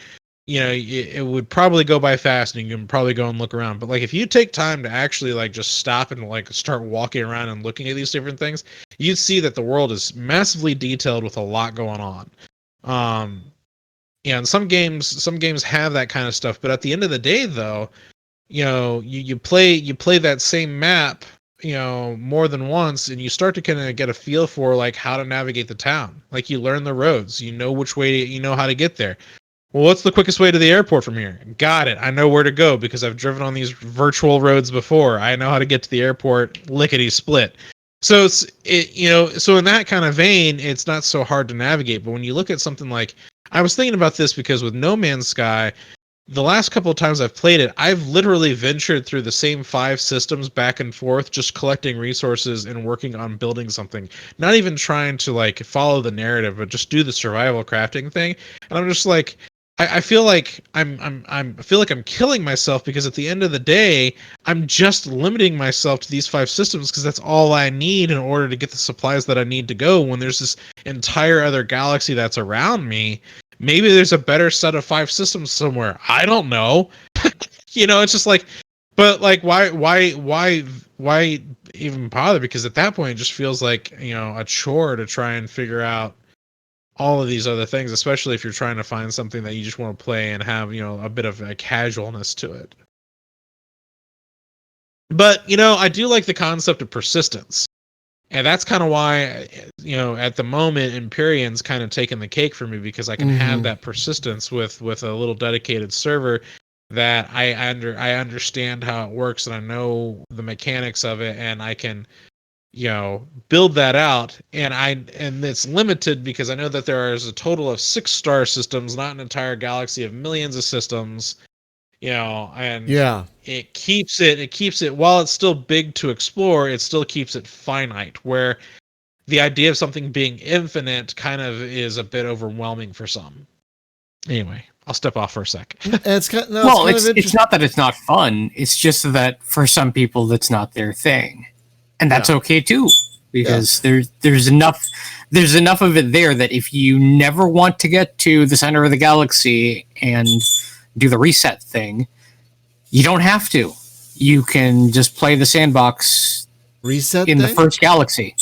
it would probably go by fast, and you can probably go and look around. But like, if you take time to actually like just stop and like start walking around and looking at these different things, you'd see that the world is massively detailed with a lot going on. And some games have that kind of stuff, but at the end of the day though, you play that same map, more than once, and you start to kind of get a feel for like how to navigate the town. Like, you learn the roads, which way, how to get there. Well, what's the quickest way to the airport from here? Got it. I know where to go because I've driven on these virtual roads before. I know how to get to the airport lickety split. So so in that kind of vein, it's not so hard to navigate. But when you look at something like, I was thinking about this because with No Man's Sky, the last couple of times I've played it, I've literally ventured through the same 5 systems back and forth, just collecting resources and working on building something. Not even trying to like follow the narrative, but just do the survival crafting thing. And I'm just like, I feel like I feel like I'm killing myself, because at the end of the day, I'm just limiting myself to these 5 systems because that's all I need in order to get the supplies that I need to go. When there's this entire other galaxy that's around me, maybe there's a better set of 5 systems somewhere. I don't know. It's just like, but like, why even bother? Because at that point, it just feels like, a chore to try and figure out all of these other things, especially if you're trying to find something that you just want to play and have, a bit of a casualness to it. But, I do like the concept of persistence. And that's kind of why, at the moment, Empyrean's kind of taken the cake for me, because I can have that persistence with a little dedicated server that I understand how it works, and I know the mechanics of it, and I can build that out. And it's limited because I know that there is a total of 6 star systems, not an entire galaxy of millions of systems. And Yeah. it keeps it while it's still big to explore, it still keeps it finite, where the idea of something being infinite kind of is a bit overwhelming for some. Anyway, I'll step off for a sec. And it's kind, no, Well, it's kind it's of interesting. not that it's not fun. It's just that for some people, that's not their thing, and that's Yeah. okay too. Because there's enough of it there that if you never want to get to the center of the galaxy and do the reset thing, you don't have to. You can just play the sandbox Reset in thing? the first galaxy.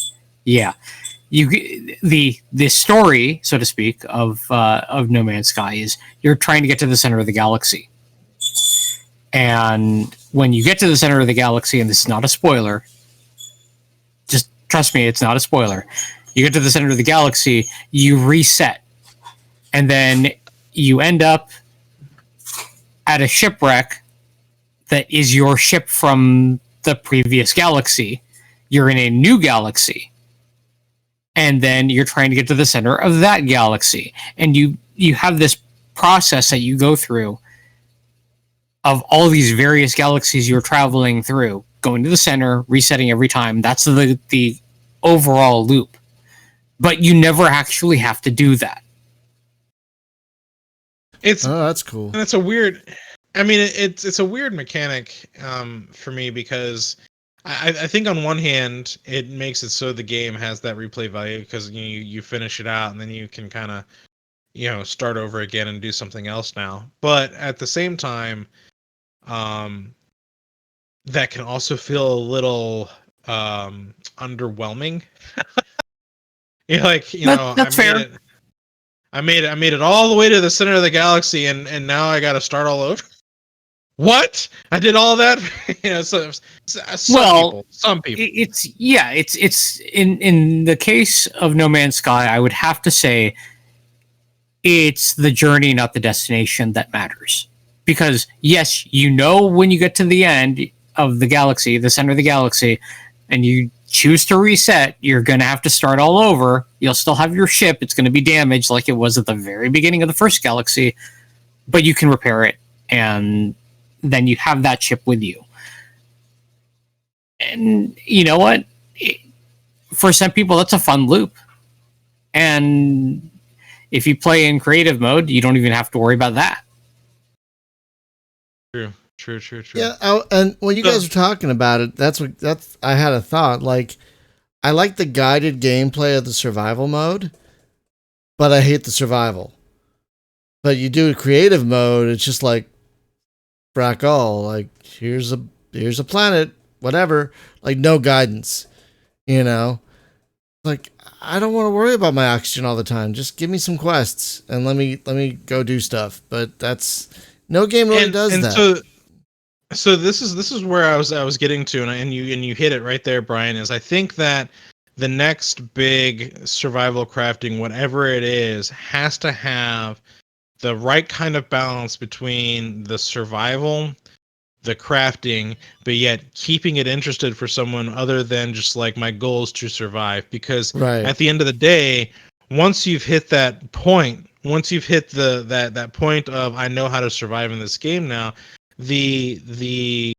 Yeah, the story, so to speak, of No Man's Sky is you're trying to get to the center of the galaxy, and when you get to the center of the galaxy, and this is not a spoiler, just trust me, it's not a spoiler. You get to the center of the galaxy, you reset, and then you end up at a shipwreck that is your ship from the previous galaxy. You're in a new galaxy, and then you're trying to get to the center of that galaxy, and you have this process that you go through of all these various galaxies you're traveling through, going to the center, resetting every time. That's the overall loop, but you never actually have to do that. Oh, that's cool. And it's a weird. I mean, it's a weird mechanic for me, because I think on one hand it makes it so the game has that replay value, because you finish it out and then you can kind of start over again and do something else now. But at the same time, that can also feel a little underwhelming. That's fair. I made it all the way to the center of the galaxy, and now I got to start all over. What? I did all that? Some people. It's in the case of No Man's Sky, I would have to say it's the journey, not the destination, that matters. Because yes, when you get to the end of the galaxy, the center of the galaxy, and you choose to reset, you're going to have to start all over. You'll still have your ship. It's going to be damaged like it was at the very beginning of the first galaxy, but you can repair it, and then you have that ship with you. And you know what? For some people, that's a fun loop. And if you play in creative mode, you don't even have to worry about that. True. Yeah, and when you guys were talking about it, that's I had a thought. Like, I like the guided gameplay of the survival mode, but I hate the survival. But you do a creative mode, it's just like frack all. Like, here's a planet, whatever. Like, no guidance. Like, I don't want to worry about my oxygen all the time. Just give me some quests and let me go do stuff. But that's no game really does that. So this is where I was getting to, and you hit it right there, Brian. Is I think that the next big survival crafting, whatever it is, has to have the right kind of balance between the survival, the crafting, but yet keeping it interested for someone other than just like, my goal is to survive. Because at the end of the day, once you've hit that point, once you've hit that point of, I know how to survive in this game now, the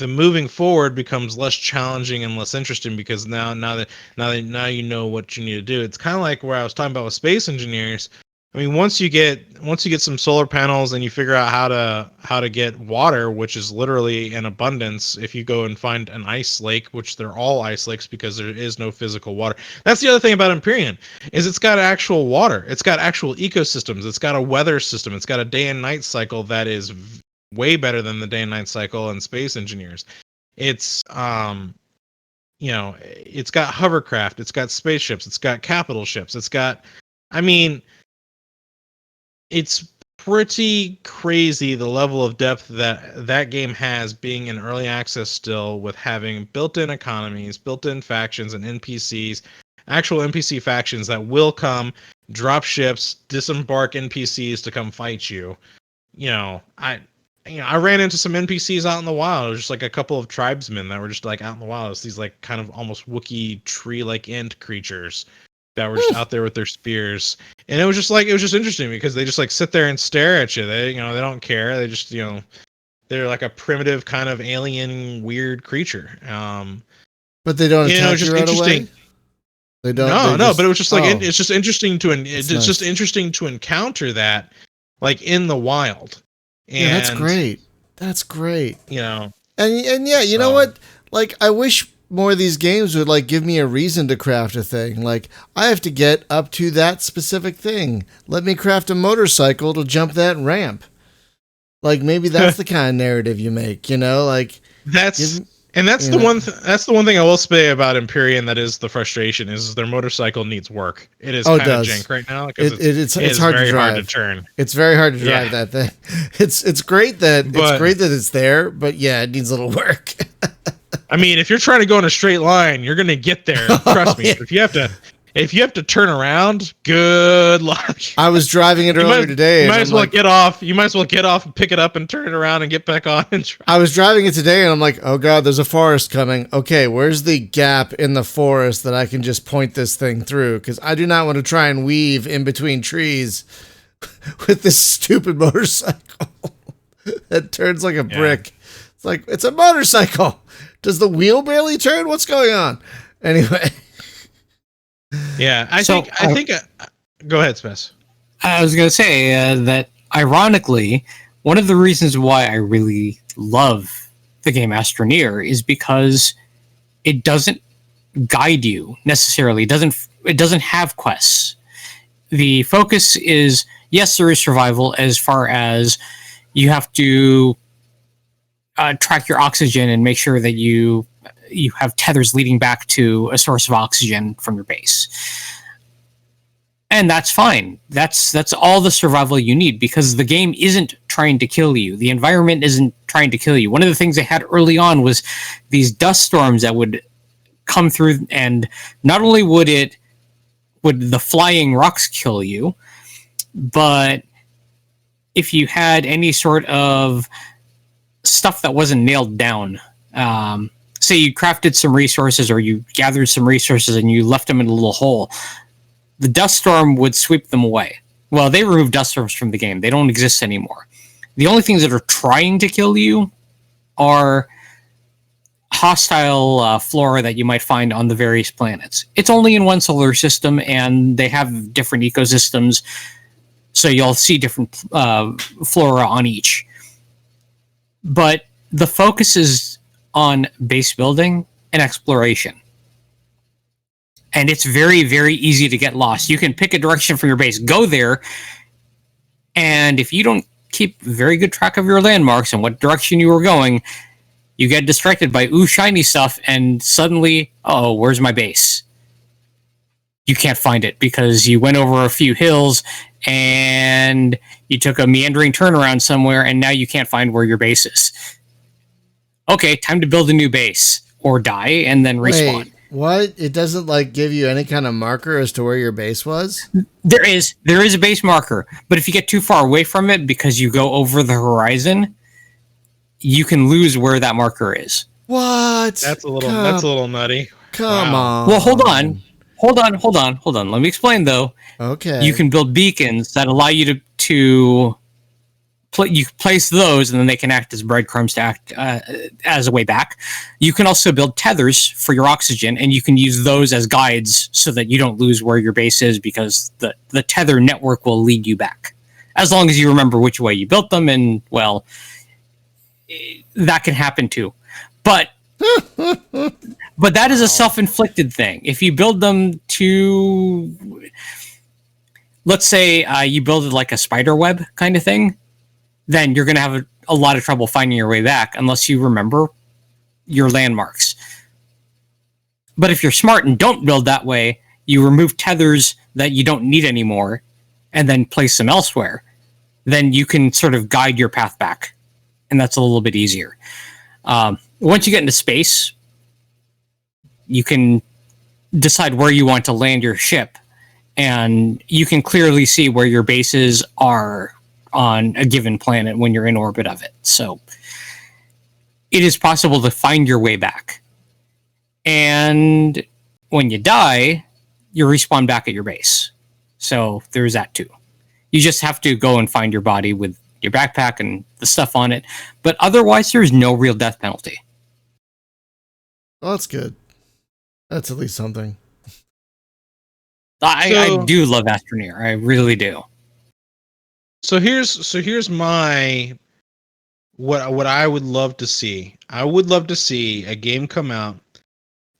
moving forward becomes less challenging and less interesting, because now you know what you need to do. It's kind of like where I was talking about with space engineers. I mean, once you get some solar panels and you figure out how to get water, which is literally in abundance, if you go and find an ice lake, which they're all ice lakes because there is no physical water. That's the other thing about Empyrean, is it's got actual water. It's got actual ecosystems. It's got a weather system. It's got a day and night cycle that is way better than the day and night cycle in space engineers. It's it's got hovercraft, it's got spaceships, it's got capital ships, it's got, I mean, it's pretty crazy the level of depth that game has, being in early access still, with having built-in economies, built-in factions and NPCs, actual NPC factions that will come, drop ships, disembark NPCs to come fight you. I ran into some NPCs out in the wild, just like a couple of tribesmen that were just like out in the wild. It's these like kind of almost Wookiee tree-like ant creatures that were just out there with their spears, and it was just interesting because they just like sit there and stare at you. They they don't care. They just they're like a primitive kind of alien weird creature. But they don't attack you right away. They don't. No, but it was just like it's just interesting to It's just nice. interesting to encounter that like in the wild. And Yeah, that's great. That's great. And yeah, you know what? Like, I wish more of these games would like give me a reason to craft a thing. Like, I have to get up to that specific thing. Let me craft a motorcycle to jump that ramp. Like, maybe that's the kind of narrative you make. Like that's the one. That's the one thing I will say about Empyrean. That is the frustration is their motorcycle needs work. It is kind of jank right now because it's hard very to drive. hard to turn. It's very hard to drive that thing. It's great that it's there, but yeah, it needs a little work. I mean, if you're trying to go in a straight line, you're gonna get there. Trust me. Yeah. If you have to turn around, good luck. I was driving it earlier today. You might as well get off. You might as well get off and pick it up and turn it around and get back on. And I was driving it today, and I'm like, oh god, there's a forest coming. Okay, where's the gap in the forest that I can just point this thing through? Because I do not want to try and weave in between trees with this stupid motorcycle that turns like a brick. It's like, it's a motorcycle. Does the wheel barely turn? What's going on? Anyway. Yeah, I think. Go ahead, Spence. I was going to say that, ironically, one of the reasons why I really love the game Astroneer is because it doesn't guide you necessarily. It doesn't have quests. The focus is, yes, there is survival as far as you have to track your oxygen and make sure that you have tethers leading back to a source of oxygen from your base. And that's fine. That's all the survival you need because the game isn't trying to kill you. The environment isn't trying to kill you. One of the things they had early on was these dust storms that would come through, and not only would the flying rocks kill you, but if you had any sort of stuff that wasn't nailed down, say you crafted some resources or you gathered some resources and you left them in a little hole, the dust storm would sweep them away. Well, they removed dust storms from the game. They don't exist anymore. The only things that are trying to kill you are hostile flora that you might find on the various planets. It's only in one solar system and they have different ecosystems, so you'll see different flora on each. But the focus is on base building and exploration. And it's very, very easy to get lost. You can pick a direction for your base, go there, and if you don't keep very good track of your landmarks and what direction you were going, you get distracted by shiny stuff, and suddenly, where's my base? You can't find it because you went over a few hills and you took a meandering turnaround somewhere, and now you can't find where your base is. Okay, time to build a new base or die and then respawn. Wait, what? It doesn't like give you any kind of marker as to where your base was? There is a base marker, but if you get too far away from it because you go over the horizon, you can lose where that marker is. What? That's a little nutty. Come on. Well, hold on. Let me explain though. Okay. You can build beacons that allow you to you place those, and then they can act as breadcrumbs to act as a way back. You can also build tethers for your oxygen, and you can use those as guides so that you don't lose where your base is, because the tether network will lead you back. As long as you remember which way you built them, and, well, that can happen too. But that is a self-inflicted thing. If you build them to... Let's say you build it like a spider web kind of thing, then you're going to have a lot of trouble finding your way back unless you remember your landmarks. But if you're smart and don't build that way, you remove tethers that you don't need anymore and then place them elsewhere, then you can sort of guide your path back. And that's a little bit easier. Once you get into space, you can decide where you want to land your ship, and you can clearly see where your bases are on a given planet when you're in orbit of it. So it is possible to find your way back. And when you die, you respawn back at your base. So there's that too. You just have to go and find your body with your backpack and the stuff on it. But otherwise, there's no real death penalty. Well, that's good. That's at least something. I do love Astroneer. I really do. So here's my what I would love to see. I would love to see a game come out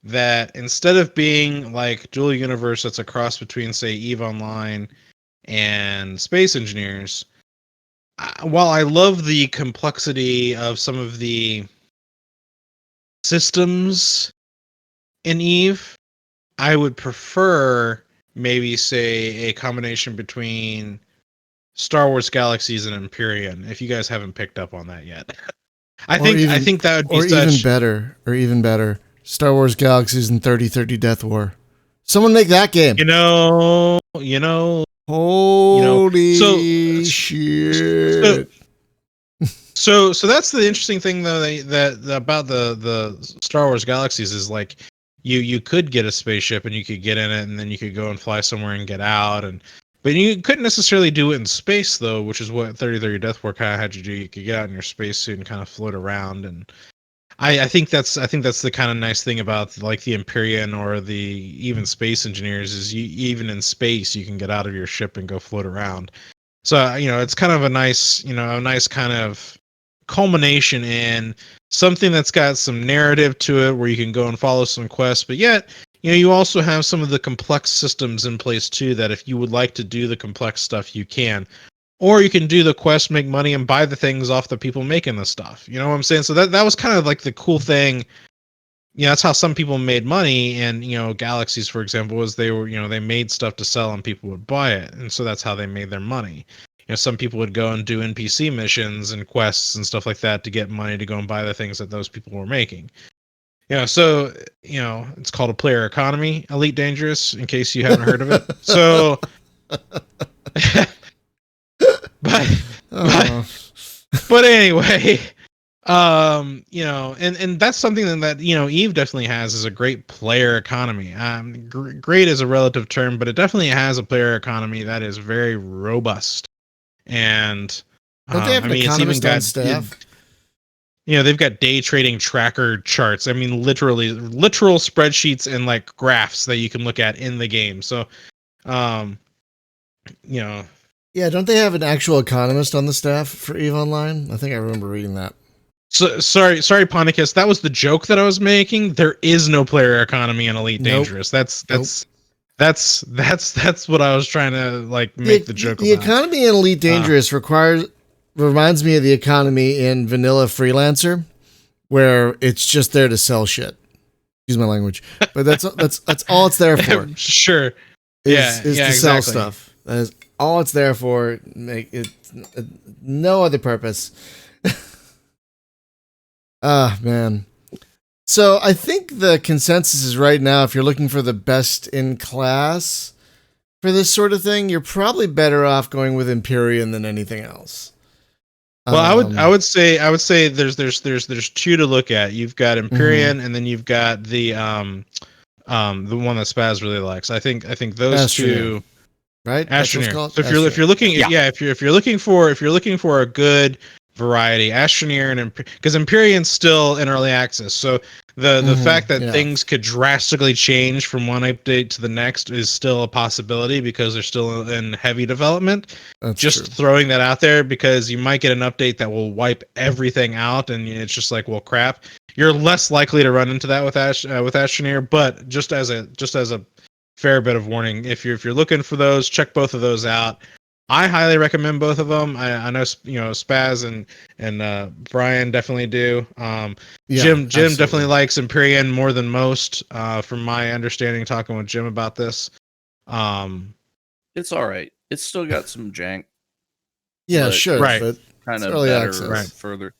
that instead of being like Dual Universe, that's a cross between, say, EVE Online and Space Engineers. While I love the complexity of some of the systems in EVE, I would prefer maybe, say, a combination between Star Wars Galaxies and Empyrean, if you guys haven't picked up on that yet. I think that would be even better, Star Wars Galaxies and 3030 Death War. Someone make that game. You know. Holy shit. So that's the interesting thing, though, that about the Star Wars Galaxies is like you could get a spaceship and you could get in it and then you could go and fly somewhere and get out, but you couldn't necessarily do it in space, though, which is what 3030 Death War kind of had you do. You could get out in your spacesuit and kind of float around, and I think that's the kind of nice thing about like the Empyrean or the even Space Engineers is even in space you can get out of your ship and go float around. So it's kind of a nice kind of culmination in something that's got some narrative to it where you can go and follow some quests, but yet you also have some of the complex systems in place too, that if you would like to do the complex stuff, you can. Or you can do the quest, make money, and buy the things off the people making the stuff. You know what I'm saying? So that was kind of like the cool thing. That's how some people made money. And, Galaxies, for example, was they made stuff to sell and people would buy it. And so that's how they made their money. Some people would go and do NPC missions and quests and stuff like that to get money to go and buy the things that those people were making. So it's called a player economy, Elite Dangerous, in case you haven't heard of it. So, but anyway, and that's something that EVE definitely has, is a great player economy. Great is a relative term, but it definitely has a player economy that is very robust. And don't they have an economist on staff? They've got day trading tracker charts. I mean, literal spreadsheets and like graphs that you can look at in the game. So, yeah, don't they have an actual economist on the staff for EVE Online? I think I remember reading that. So sorry, Ponicus. That was the joke that I was making. There is no player economy in Elite Dangerous. That's what I was trying to make the joke about. The economy in Elite Dangerous reminds me of the economy in Vanilla Freelancer, where it's just there to sell shit. Excuse my language, but that's all it's there for. Sure. Is to sell stuff. That is all it's there for. Make it no other purpose. Man. So I think the consensus is right now, if you're looking for the best in class for this sort of thing, you're probably better off going with Empyrean than anything else. Well, I would say there's two to look at. You've got Empyrean, and then you've got the one that Spaz really likes. I think those Astroneer, two, right? Astroneer. So if you're looking for a good variety, Astroneer and because Empyrean's still in early access, so the fact that things could drastically change from one update to the next is still a possibility because they're still in heavy development. That's just true. throwing that out there, because you might get an update that will wipe everything out, and it's just like, well, crap. You're less likely to run into that with Astroneer, but just as a fair bit of warning, if you're looking for those, check both of those out. I highly recommend both of them. I know Spaz and Brian definitely do. Jim definitely likes Empyrean more than most, from my understanding, talking with Jim about this. It's all right. It's still got some jank. Yeah, sure, right. But kind of better further.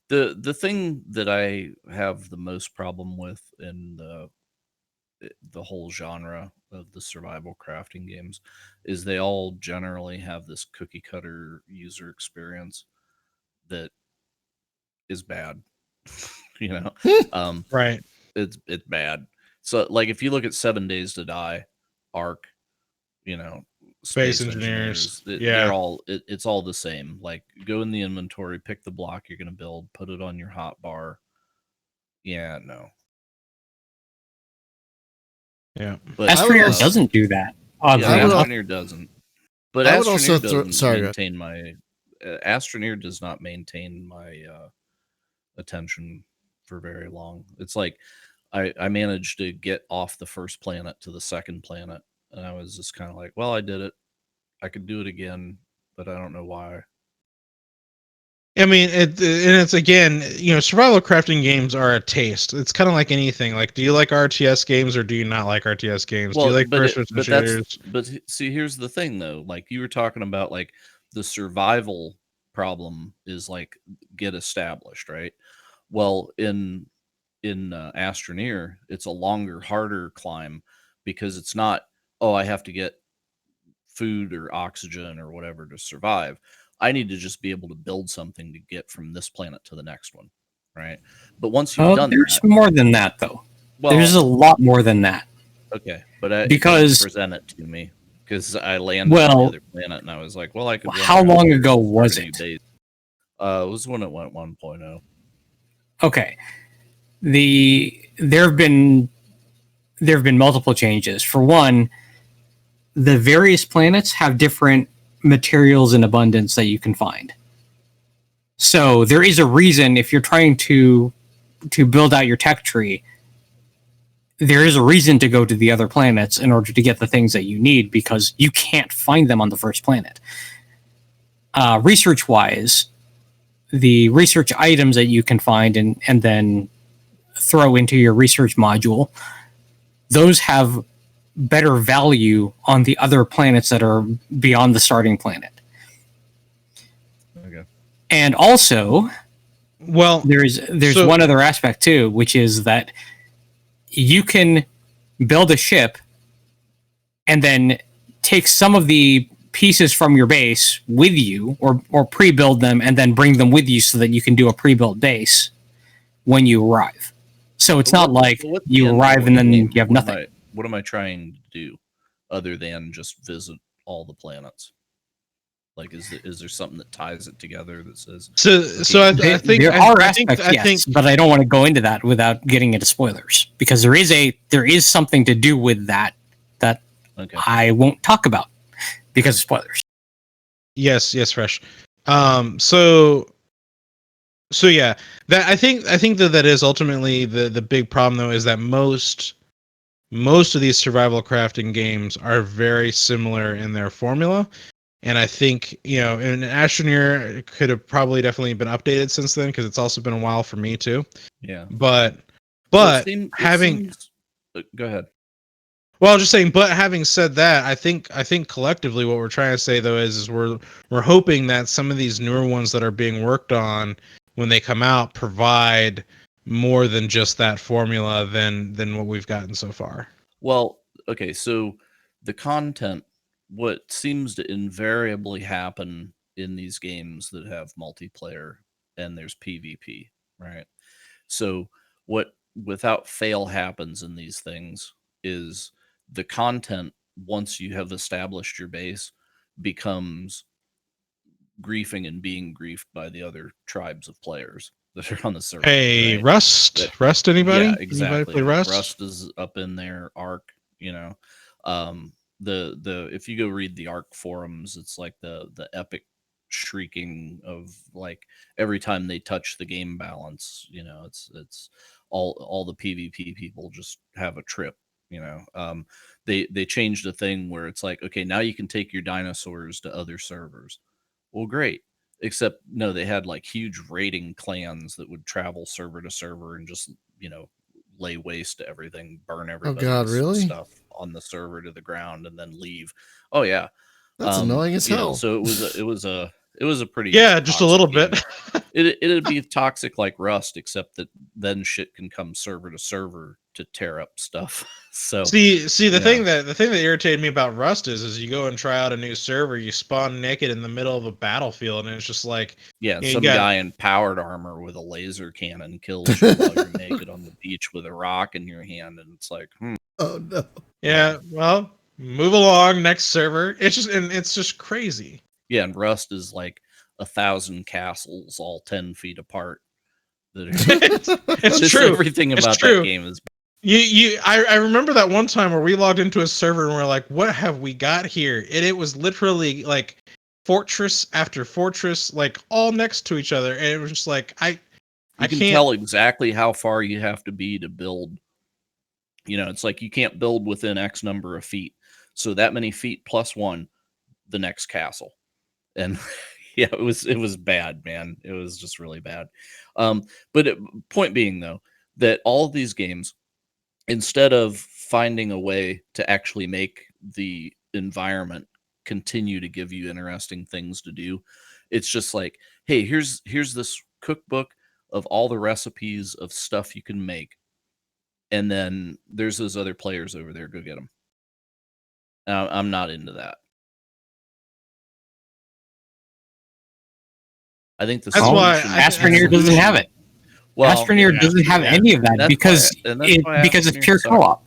The thing that I have the most problem with in the whole genre of the survival crafting games is they all generally have this cookie cutter user experience that is bad. Right. It's bad. So like if you look at 7 Days to Die, Arc, you know, Space engineers. they're all it's all the same. Like, go in the inventory, pick the block you're going to build, put it on your hot bar. Yeah, no. Yeah. But Astroneer doesn't do that. Oddly yeah, enough. Astroneer doesn't. But I would also Astroneer doesn't go maintain my Astroneer does not maintain my attention for very long. It's like I managed to get off the first planet to the second planet, and I was just kind of like, well, I did it. I could do it again, but I don't know why. I mean, it's again, survival crafting games are a taste. It's kind of like anything. Like, do you like RTS games or do you not like RTS games? Do you like first-person shooters? But see, here's the thing though. Like, you were talking about, like, the survival problem is like get established, right? Well, in Astroneer, it's a longer, harder climb because it's not, oh, I have to get food or oxygen or whatever to survive. I need to just be able to build something to get from this planet to the next one, right? But once you've done There's that, more than that, though. well, There's a lot more than that. okay, but Because- present it to me, because I landed on the other planet and I was like, well, I could. How long ago was it? It was when it went 1.0. Okay. There have been multiple changes. For one, the various planets have different materials in abundance that you can find. So there is a reason, if you're trying to build out your tech tree, there is a reason to go to the other planets in order to get the things that you need, because you can't find them on the first planet. Research-wise, the research items that you can find and then throw into your research module, those have better value on the other planets that are beyond the starting planet. Okay. And also, Well, there's one other aspect too, which is that you can build a ship and then take some of the pieces from your base with you, or pre-build them and then bring them with you so that you can do a pre-built base when you arrive. So it's not like you arrive and then you have nothing. What am I trying to do other than just visit all the planets? Like, is there something that ties it together that says? So I think there are aspects, yes, but I don't want to go into that without getting into spoilers, because there is something to do with that Okay. I won't talk about because of spoilers. Yes, Fresh. So yeah, that I think that is ultimately the big problem, though, is that most of these survival crafting games are very similar in their formula. And I think, and Astroneer could have probably definitely been updated since then, because it's also been a while for me too. Yeah. But Go ahead. Well, I was just saying, but having said that, I think collectively what we're trying to say, though, is we're hoping that some of these newer ones that are being worked on, when they come out, provide more than just that formula than what we've gotten so far. Well, okay, so the content, what seems to invariably happen in these games that have multiplayer and there's PvP, right? So what without fail happens in these things is the content, once you have established your base, becomes griefing and being griefed by the other tribes of players that are on the server. Hey, right? Rust, anybody? Yeah, exactly. Anybody play Rust? Rust is up in there. Arc, the if you go read the Arc forums, it's like the epic shrieking of, like, every time they touch the game balance, it's all the PvP people just have a trip. They changed a thing where it's like, okay, now you can take your dinosaurs to other servers. Well, great. Except, no, they had like huge raiding clans that would travel server to server and just, lay waste to everything, burn everybody's really? stuff on the server to the ground, and then leave. Oh yeah, that's annoying as hell. So it was a pretty just a little game. bit. It'd be toxic like Rust, except that then shit can come server to server to tear up stuff. So see the thing that irritated me about Rust is you go and try out a new server, you spawn naked in the middle of a battlefield, and it's just like, some guy in powered armor with a laser cannon kills you while you're naked on the beach with a rock in your hand, and it's like, Oh no. yeah, well, Move along, next server. It's just crazy. Yeah, and Rust is like 1,000 castles all 10 feet apart. It's Just true. everything It's about true. that game is I remember that one time where we logged into a server and we're like, what have we got here? And it was literally like fortress after fortress, like all next to each other. And it was just like, I can can't tell exactly how far you have to be to build. It's like you can't build within X number of feet. So that many feet plus one, the next castle. And yeah, it was bad, man. It was just really bad. Point being though, that all of these games, instead of finding a way to actually make the environment continue to give you interesting things to do, it's just like, hey, here's this cookbook of all the recipes of stuff you can make, and then there's those other players over there, go get them. I'm not into that. I think the That's why Astroneer doesn't have it. Well, Astroneer doesn't have any of that because it's pure co-op.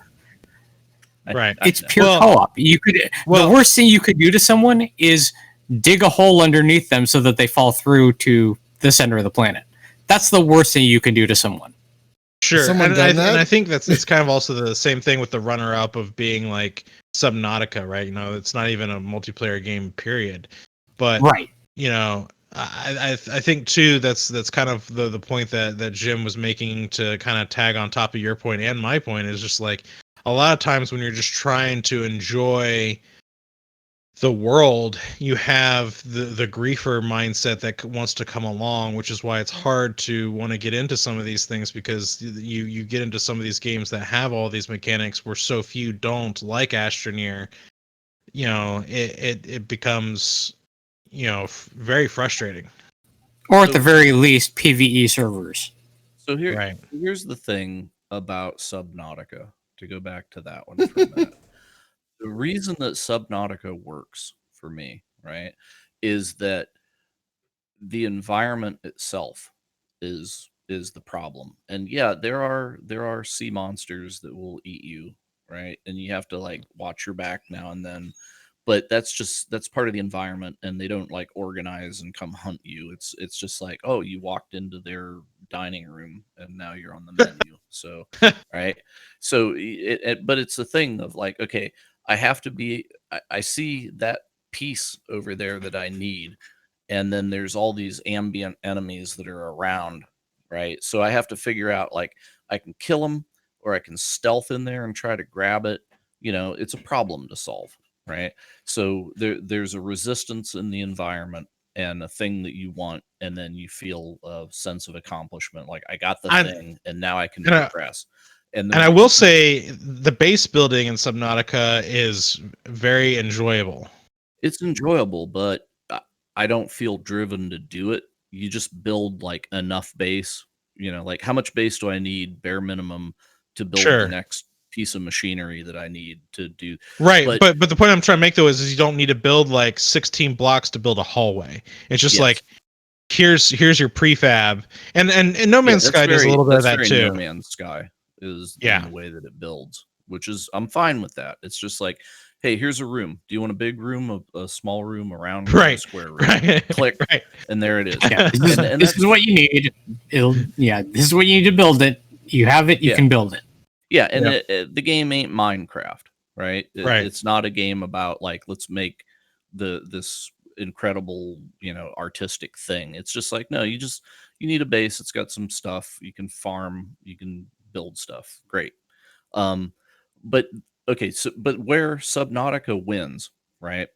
Right. It's pure co-op. The worst thing you could do to someone is dig a hole underneath them so that they fall through to the center of the planet. That's the worst thing you can do to someone. Sure. And I think it's kind of also the same thing with the runner-up of being like Subnautica, right? It's not even a multiplayer game, period. But right. I think too that's kind of the point that Jim was making, to kind of tag on top of your point and my point, is just like a lot of times when you're just trying to enjoy the world, you have the griefer mindset that wants to come along, which is why it's hard to want to get into some of these things, because you get into some of these games that have all these mechanics where so few don't, like Astroneer. It becomes very frustrating. Or at the very least, PvE servers. So here's the thing about Subnautica, to go back to that one for a minute. The reason that Subnautica works for me, right, is that the environment itself is the problem. And yeah, there are sea monsters that will eat you, right? And you have to like watch your back now and then. But that's part of the environment, and they don't like organize and come hunt you. It's just like, oh, you walked into their dining room and now you're on the menu. So right. So but it's the thing of like, okay, I have to be, I see that piece over there that I need, and then there's all these ambient enemies that are around, right? So I have to figure out, like, I can kill them or I can stealth in there and try to grab it. It's a problem to solve, right? So there's a resistance in the environment and a thing that you want, and then you feel a sense of accomplishment, like I got the thing and now I can progress. And I will say the base building in Subnautica is very enjoyable. It's enjoyable, but I don't feel driven to do it. You just build like enough base, like how much base do I need bare minimum to build the next piece of machinery that I need to do. Right. But the point I'm trying to make though is you don't need to build like 16 blocks to build a hallway. It's just like, here's your prefab. And No Man's Sky does a little bit of that too. No Man's Sky is in the way that it builds, which is, I'm fine with that. It's just like, hey, here's a room. Do you want a big room, a small room, around a square room? Right. Click, and there it is. Yeah, this is what you need. This is what you need to build it. You have it. You can build it. Yeah, and the game ain't Minecraft, right? It's not a game about like, let's make this incredible, artistic thing. It's just like, no, you need a base. It's got some stuff. You can farm. You can build stuff. Great. But where Subnautica wins, right,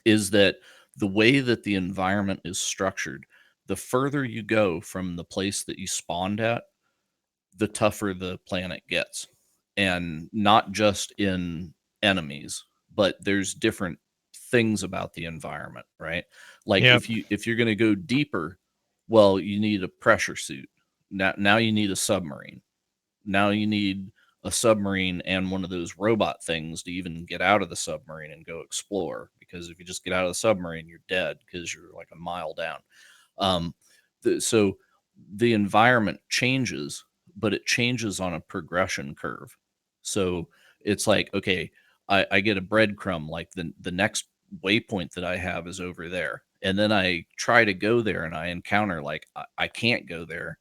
is that the way that the environment is structured, the further you go from the place that you spawned at, the tougher the planet gets. And not just in enemies, but there's different things about the environment, right? Like if you're going to go deeper, well, you need a pressure suit. Now you need a submarine. Now you need a submarine and one of those robot things to even get out of the submarine and go explore. Because if you just get out of the submarine, you're dead because you're like a mile down. So the environment changes, but it changes on a progression curve. So it's like, okay, I get a breadcrumb, like the next waypoint that I have is over there. And then I try to go there and I encounter like I can't go there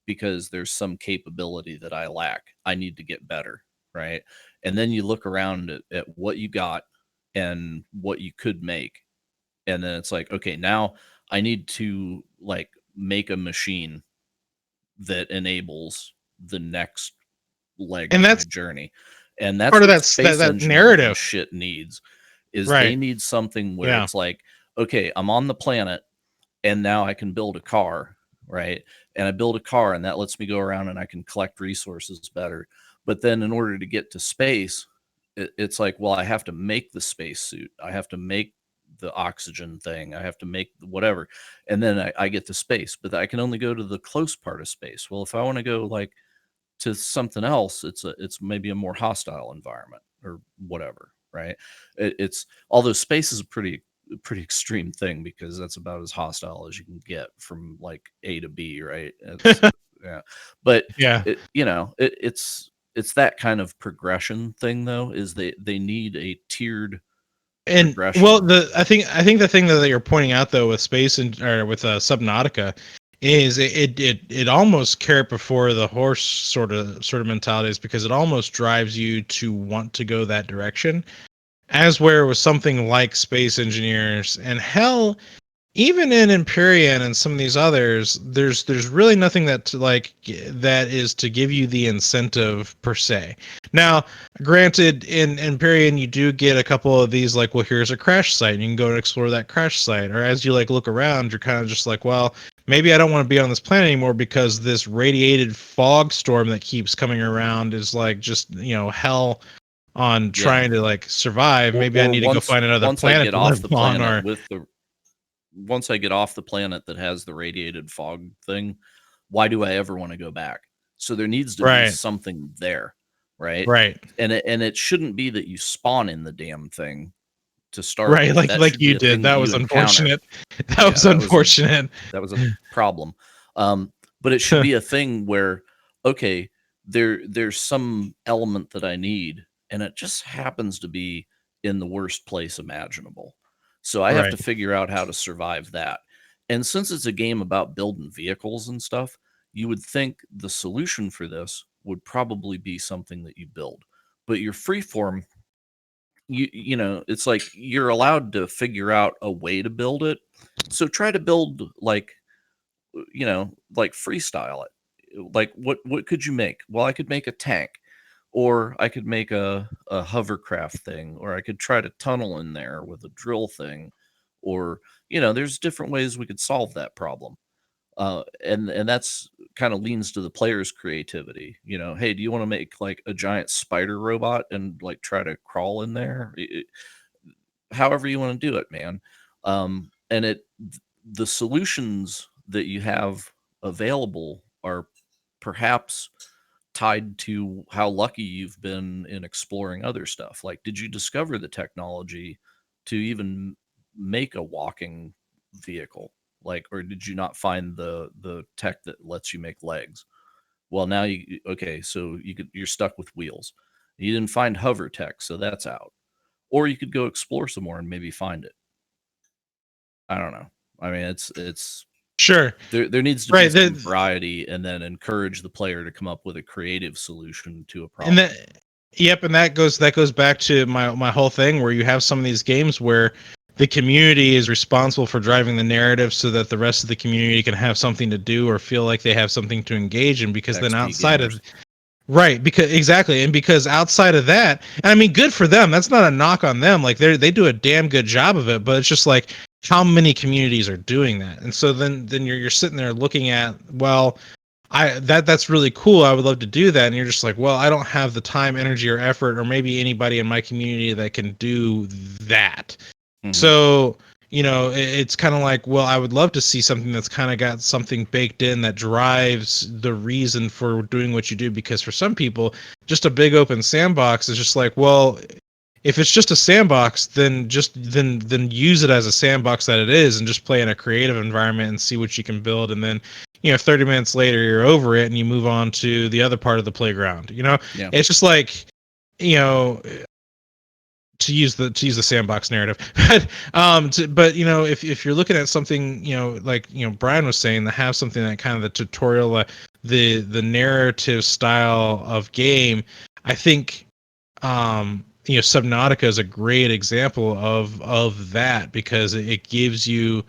because there's some capability that I lack. I need to get better, right? And then you look around at what you got and what you could make. And then it's like, okay, now I need to like make a machine that enables the next leg And of that's my journey. And that's part of what that space that engineering and narrative. shit needs is they Right. need something where Yeah. it's like, okay, I'm on the planet and now I can build a car, right? And I build a car and that lets me go around and I can collect resources better. But then in order to get to space, it's like, well, I have to make the space suit. I have to make the oxygen thing. I have to make whatever. And then I get to space, but I can only go to the close part of space. Well, if I want to go like to something else, it's maybe a more hostile environment or whatever, right? It's although space is a pretty extreme thing because that's about as hostile as you can get from like A to B, right? It's yeah, but Yeah. it's that kind of progression thing though. Is they need a tiered And progression. well, I think the thing that you're pointing out though with space and or with Subnautica is it almost carrot before the horse sort of mentality is because it almost drives you to want to go that direction. As where with something like Space Engineers and hell, even in Empyrean and some of these others, there's really nothing that is to give you the incentive per se. Now, granted, in Empyrean you do get a couple of these like, well, here's a crash site, and you can go and explore that crash site. Or as you like look around, you're kind of just like, well, maybe I don't want to be on this planet anymore because this radiated fog storm that keeps coming around is like just hell on trying to like survive. Maybe I need to go find another planet I get to off live the on. planet Or once I get off the planet that has the radiated fog thing, why do I ever want to go back? So there needs to be right, something there, right? right. And it shouldn't be that you spawn in the damn thing to start Right, with. That like should be you a did. thing that That you was encounter. unfortunate. That Yeah, was unfortunate. that was a problem. But it should be a thing where, okay, there's some element that I need, and it just happens to be in the worst place imaginable. So I have Right. to figure out how to survive that. And since it's a game about building vehicles and stuff, you would think the solution for this would probably be something that you build. But your freeform, it's like you're allowed to figure out a way to build it. So try to build like freestyle it. Like what could you make? Well, I could make a tank, or I could make a hovercraft thing, or I could try to tunnel in there with a drill thing, or there's different ways we could solve that problem. And that's kind of leans to the player's creativity. Hey, do you want to make like a giant spider robot and like try to crawl in there? However you want to do it, man. And the solutions that you have available are perhaps tied to how lucky you've been in exploring other stuff. Like, did you discover the technology to even make a walking vehicle? Like, or did you not find the tech that lets you make legs? Well, now okay, so you're stuck with wheels. You didn't find hover tech, so that's out. Or you could go explore some more and maybe find it. I don't know. I mean, it's Sure. there needs to be Right. some variety, and then encourage the player to come up with a creative solution to a And problem. and that goes back to my whole thing where you have some of these games where the community is responsible for driving the narrative so that the rest of the community can have something to do or feel like they have something to engage in, because then XP outside gamers. of right, because exactly, and because outside of that, and I mean, good for them. That's not a knock on them. Like they do a damn good job of it, but it's just like how many communities are doing that, and so then you're sitting there looking at, well, that's really cool. I would love to do that, and you're just like, well, I don't have the time, energy, or effort, or maybe anybody in my community that can do that. Mm-hmm. So it's kind of like, well, I would love to see something that's kind of got something baked in that drives the reason for doing what you do, because for some people, just a big open sandbox is just like, well, if it's just a sandbox, then then use it as a sandbox that it is, and just play in a creative environment and see what you can build, and then 30 minutes later you're over it and you move on to the other part of the playground. Yeah. It's just like, to use the sandbox narrative. But you know, if you're looking at something, you know, like, you know, Brian was saying, to have something that kind of the tutorial, the narrative style of game, I think you know, Subnautica is a great example of that, because it gives you,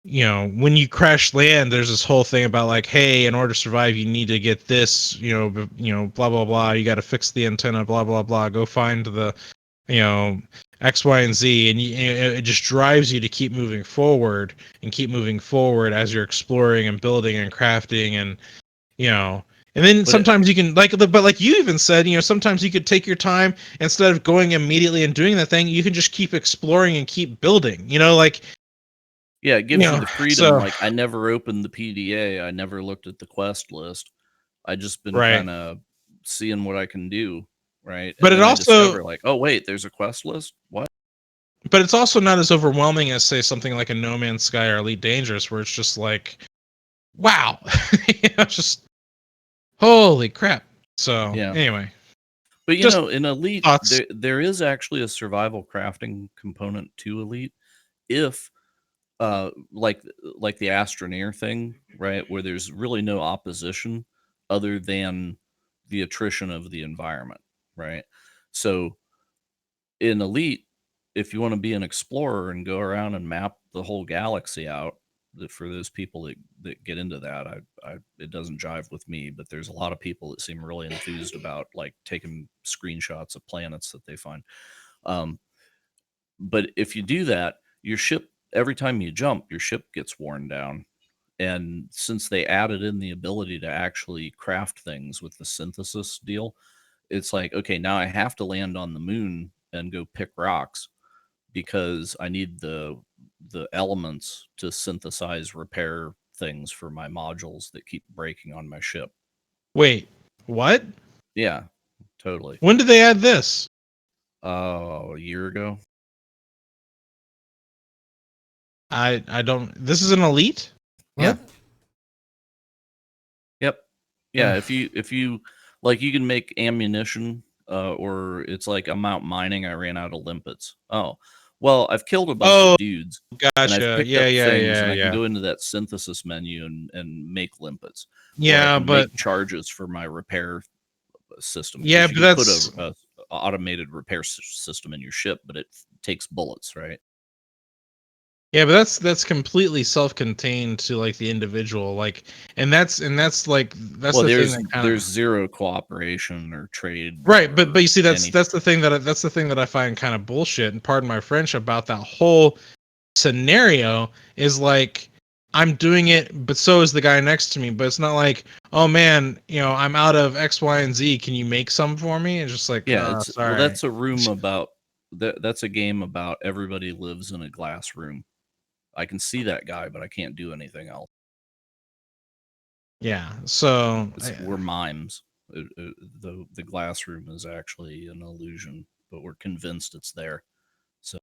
you know, when you crash land, there's this whole thing about like, hey, in order to survive, you need to get this, you know, blah blah blah. You got to fix the antenna, blah blah blah. Go find the, you know, X, Y, and Z, and it just drives you to keep moving forward and keep moving forward as you're exploring and building and crafting, and you know. And then sometimes you can but like you even said, you know, sometimes you could take your time instead of going immediately and doing that thing. You can just keep exploring and keep building. You know, like. Yeah, it gives You you know, the freedom. so- Like, I never opened the PDA. I never looked at the quest list. I just been Right. kind of seeing what I can do, right? But and it then also- I discover, like, oh wait, there's a quest list. What? But it's also not as overwhelming as, say, something like a No Man's Sky or Elite Dangerous, where it's just like, wow, you know, just holy crap. So Yeah. anyway, But you Just know, in Elite, thoughts. there is actually a survival crafting component to Elite, if like the Astroneer thing, right, where there's really no opposition other than the attrition of the environment, right? So in Elite, if you want to be an explorer and go around and map the whole galaxy out, for those people that get into that, it doesn't jive with me, but there's a lot of people that seem really enthused about like taking screenshots of planets that they find. But if you do that, your ship, every time you jump, your ship gets worn down. And since they added in the ability to actually craft things with the synthesis deal, it's like, okay, now I have to land on the moon and go pick rocks, because I need the elements to synthesize repair things for my modules that keep breaking on my ship. Wait, what? Yeah, totally. When did they add this? A year ago. I don't. This is an Elite. Yeah. What? Yep. Yeah, if you like, you can make ammunition, or it's like, I'm out mining, I ran out of limpets. Oh, well, I've killed a bunch of dudes, and I've Gotcha. picked Yeah, up yeah, things, and yeah, I yeah. can go into that synthesis menu and make limpets. Or I Yeah, can but make charges for my repair system. Yeah, 'cause you but can that's- put a automated repair system in your ship, but it takes bullets, right? yeah, but that's completely self-contained to like the individual, like, and that's like that's Well, the thing there's that kind of there's zero cooperation or trade, right, or but you see, that's anything. the thing that I find kind of bullshit, and pardon my French, about that whole scenario is like, I'm doing it, but so is the guy next to me. But it's not like, oh man, you know, I'm out of X, Y, and Z. Can you make some for me? It's just like, Yeah, it's sorry. well, that's a room about that's a game about everybody lives in a glass room. I can see that guy, but I can't do anything else. Yeah. So We're mimes. The glass room is actually an illusion, but we're convinced it's there. So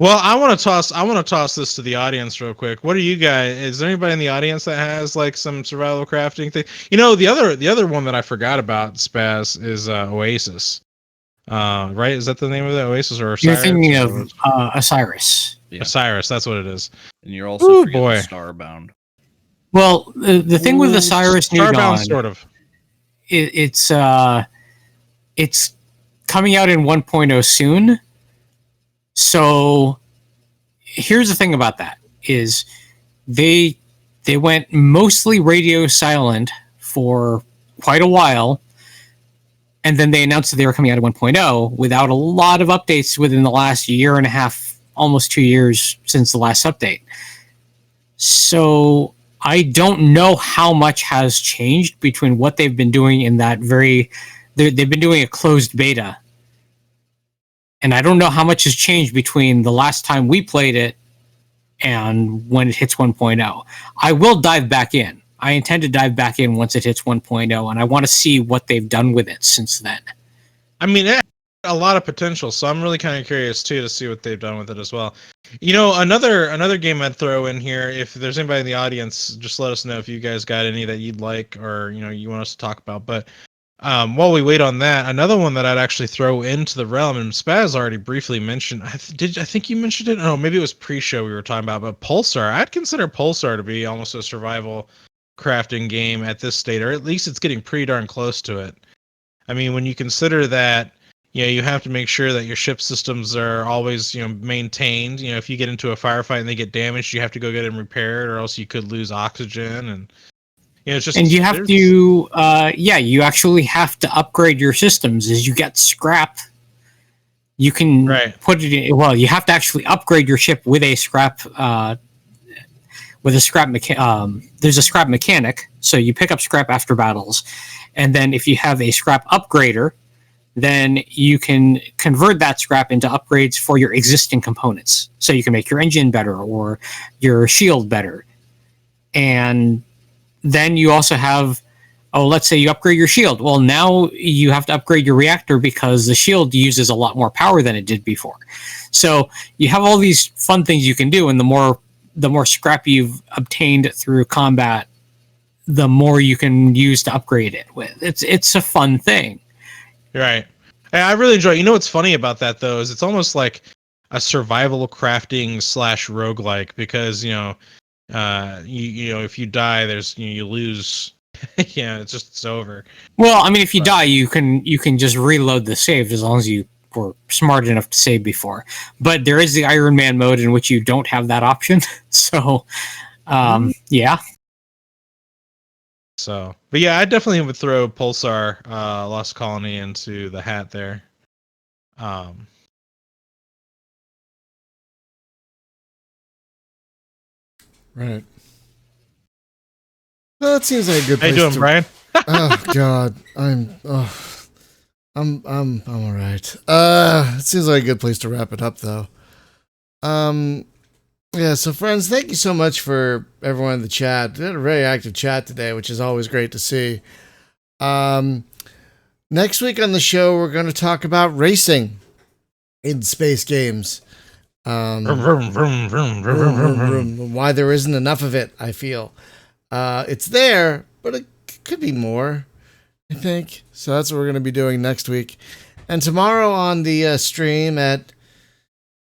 well, I want to toss this to the audience real quick. What are you guys? Is there anybody in the audience that has like some survival crafting thing? You know, the other one that I forgot about, Spaz, is Oasis. Right? Is that the name of the Oasis, or Osiris? You're thinking of Osiris. yeah, Osiris. That's what it is. and you're also Ooh, forgetting boy. Starbound. Well, the thing with Osiris New Starbound, Dawn, sort of. it's coming out in 1.0 soon. So here's the thing about that is they went mostly radio silent for quite a while, and then they announced that they were coming out at 1.0 without a lot of updates within the last year and a half, almost 2 years since the last update. So I don't know how much has changed between what they've been doing in that they've been doing a closed beta. And I don't know how much has changed between the last time we played it and when it hits 1.0. I will dive back in. I intend to dive back in once it hits 1.0, and I want to see what they've done with it since then. I mean, it had a lot of potential, so I'm really kind of curious too to see what they've done with it as well. You know, another game I'd throw in here, if there's anybody in the audience, just let us know if you guys got any that you'd like, or you know, you want us to talk about. But While we wait on that, another one that I'd actually throw into the realm, and Spaz already briefly mentioned. I think you mentioned it? Oh, maybe it was pre-show we were talking about. But Pulsar, I'd consider Pulsar to be almost a survival crafting game at this state, or at least it's getting pretty darn close to it. I mean, when you consider that, you have to make sure that your ship systems are always, maintained. If you get into a firefight and they get damaged, you have to go get them repaired, or else you could lose oxygen and. It's just, and you have to, you actually have to upgrade your systems as you get scrap. You can put it in. Well, you have to actually upgrade your ship with a scrap. There's a scrap mechanic, so you pick up scrap after battles, and then if you have a scrap upgrader, then you can convert that scrap into upgrades for your existing components. So you can make your engine better or your shield better, and then you also have, let's say you upgrade your shield. Well, now you have to upgrade your reactor because the shield uses a lot more power than it did before. So you have all these fun things you can do, and the more scrap you've obtained through combat, the more you can use to upgrade it with. It's a fun thing. Right. I really enjoy it. You know what's funny about that, though, is it's almost like a survival crafting / roguelike, because, if you die, you lose. It's over. Well, I mean, if you die, you can just reload the save as long as you were smart enough to save before. But there is the Iron Man mode in which you don't have that option. So, yeah. So, but yeah, I definitely would throw Pulsar, Lost Colony into the hat there. Right. Well, that seems like a good place. How you doing, Brian? Oh God, I'm all right. It seems like a good place to wrap it up, though. Yeah. So, friends, thank you so much for everyone in the chat. We had a very active chat today, which is always great to see. Next week on the show, we're going to talk about racing in space games. Why there isn't enough of it, I feel. It's there, but it could be more, I think. So that's what we're going to be doing next week. And tomorrow on the stream at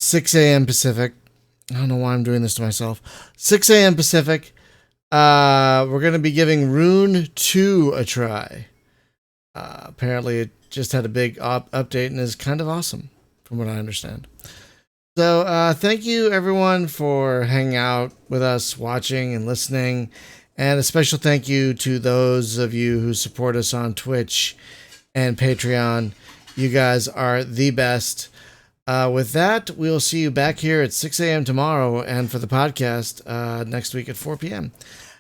6 a.m. Pacific, I don't know why I'm doing this to myself, 6 a.m. Pacific, we're going to be giving Rune 2 a try. Apparently it just had a big update and is kind of awesome, from what I understand. So thank you, everyone, for hanging out with us, watching and listening. And a special thank you to those of you who support us on Twitch and Patreon. You guys are the best. With that, we'll see you back here at 6 a.m. tomorrow and for the podcast next week at 4 p.m.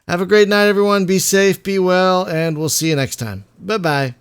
Have a great night, everyone. Be safe, be well, and we'll see you next time. Bye-bye.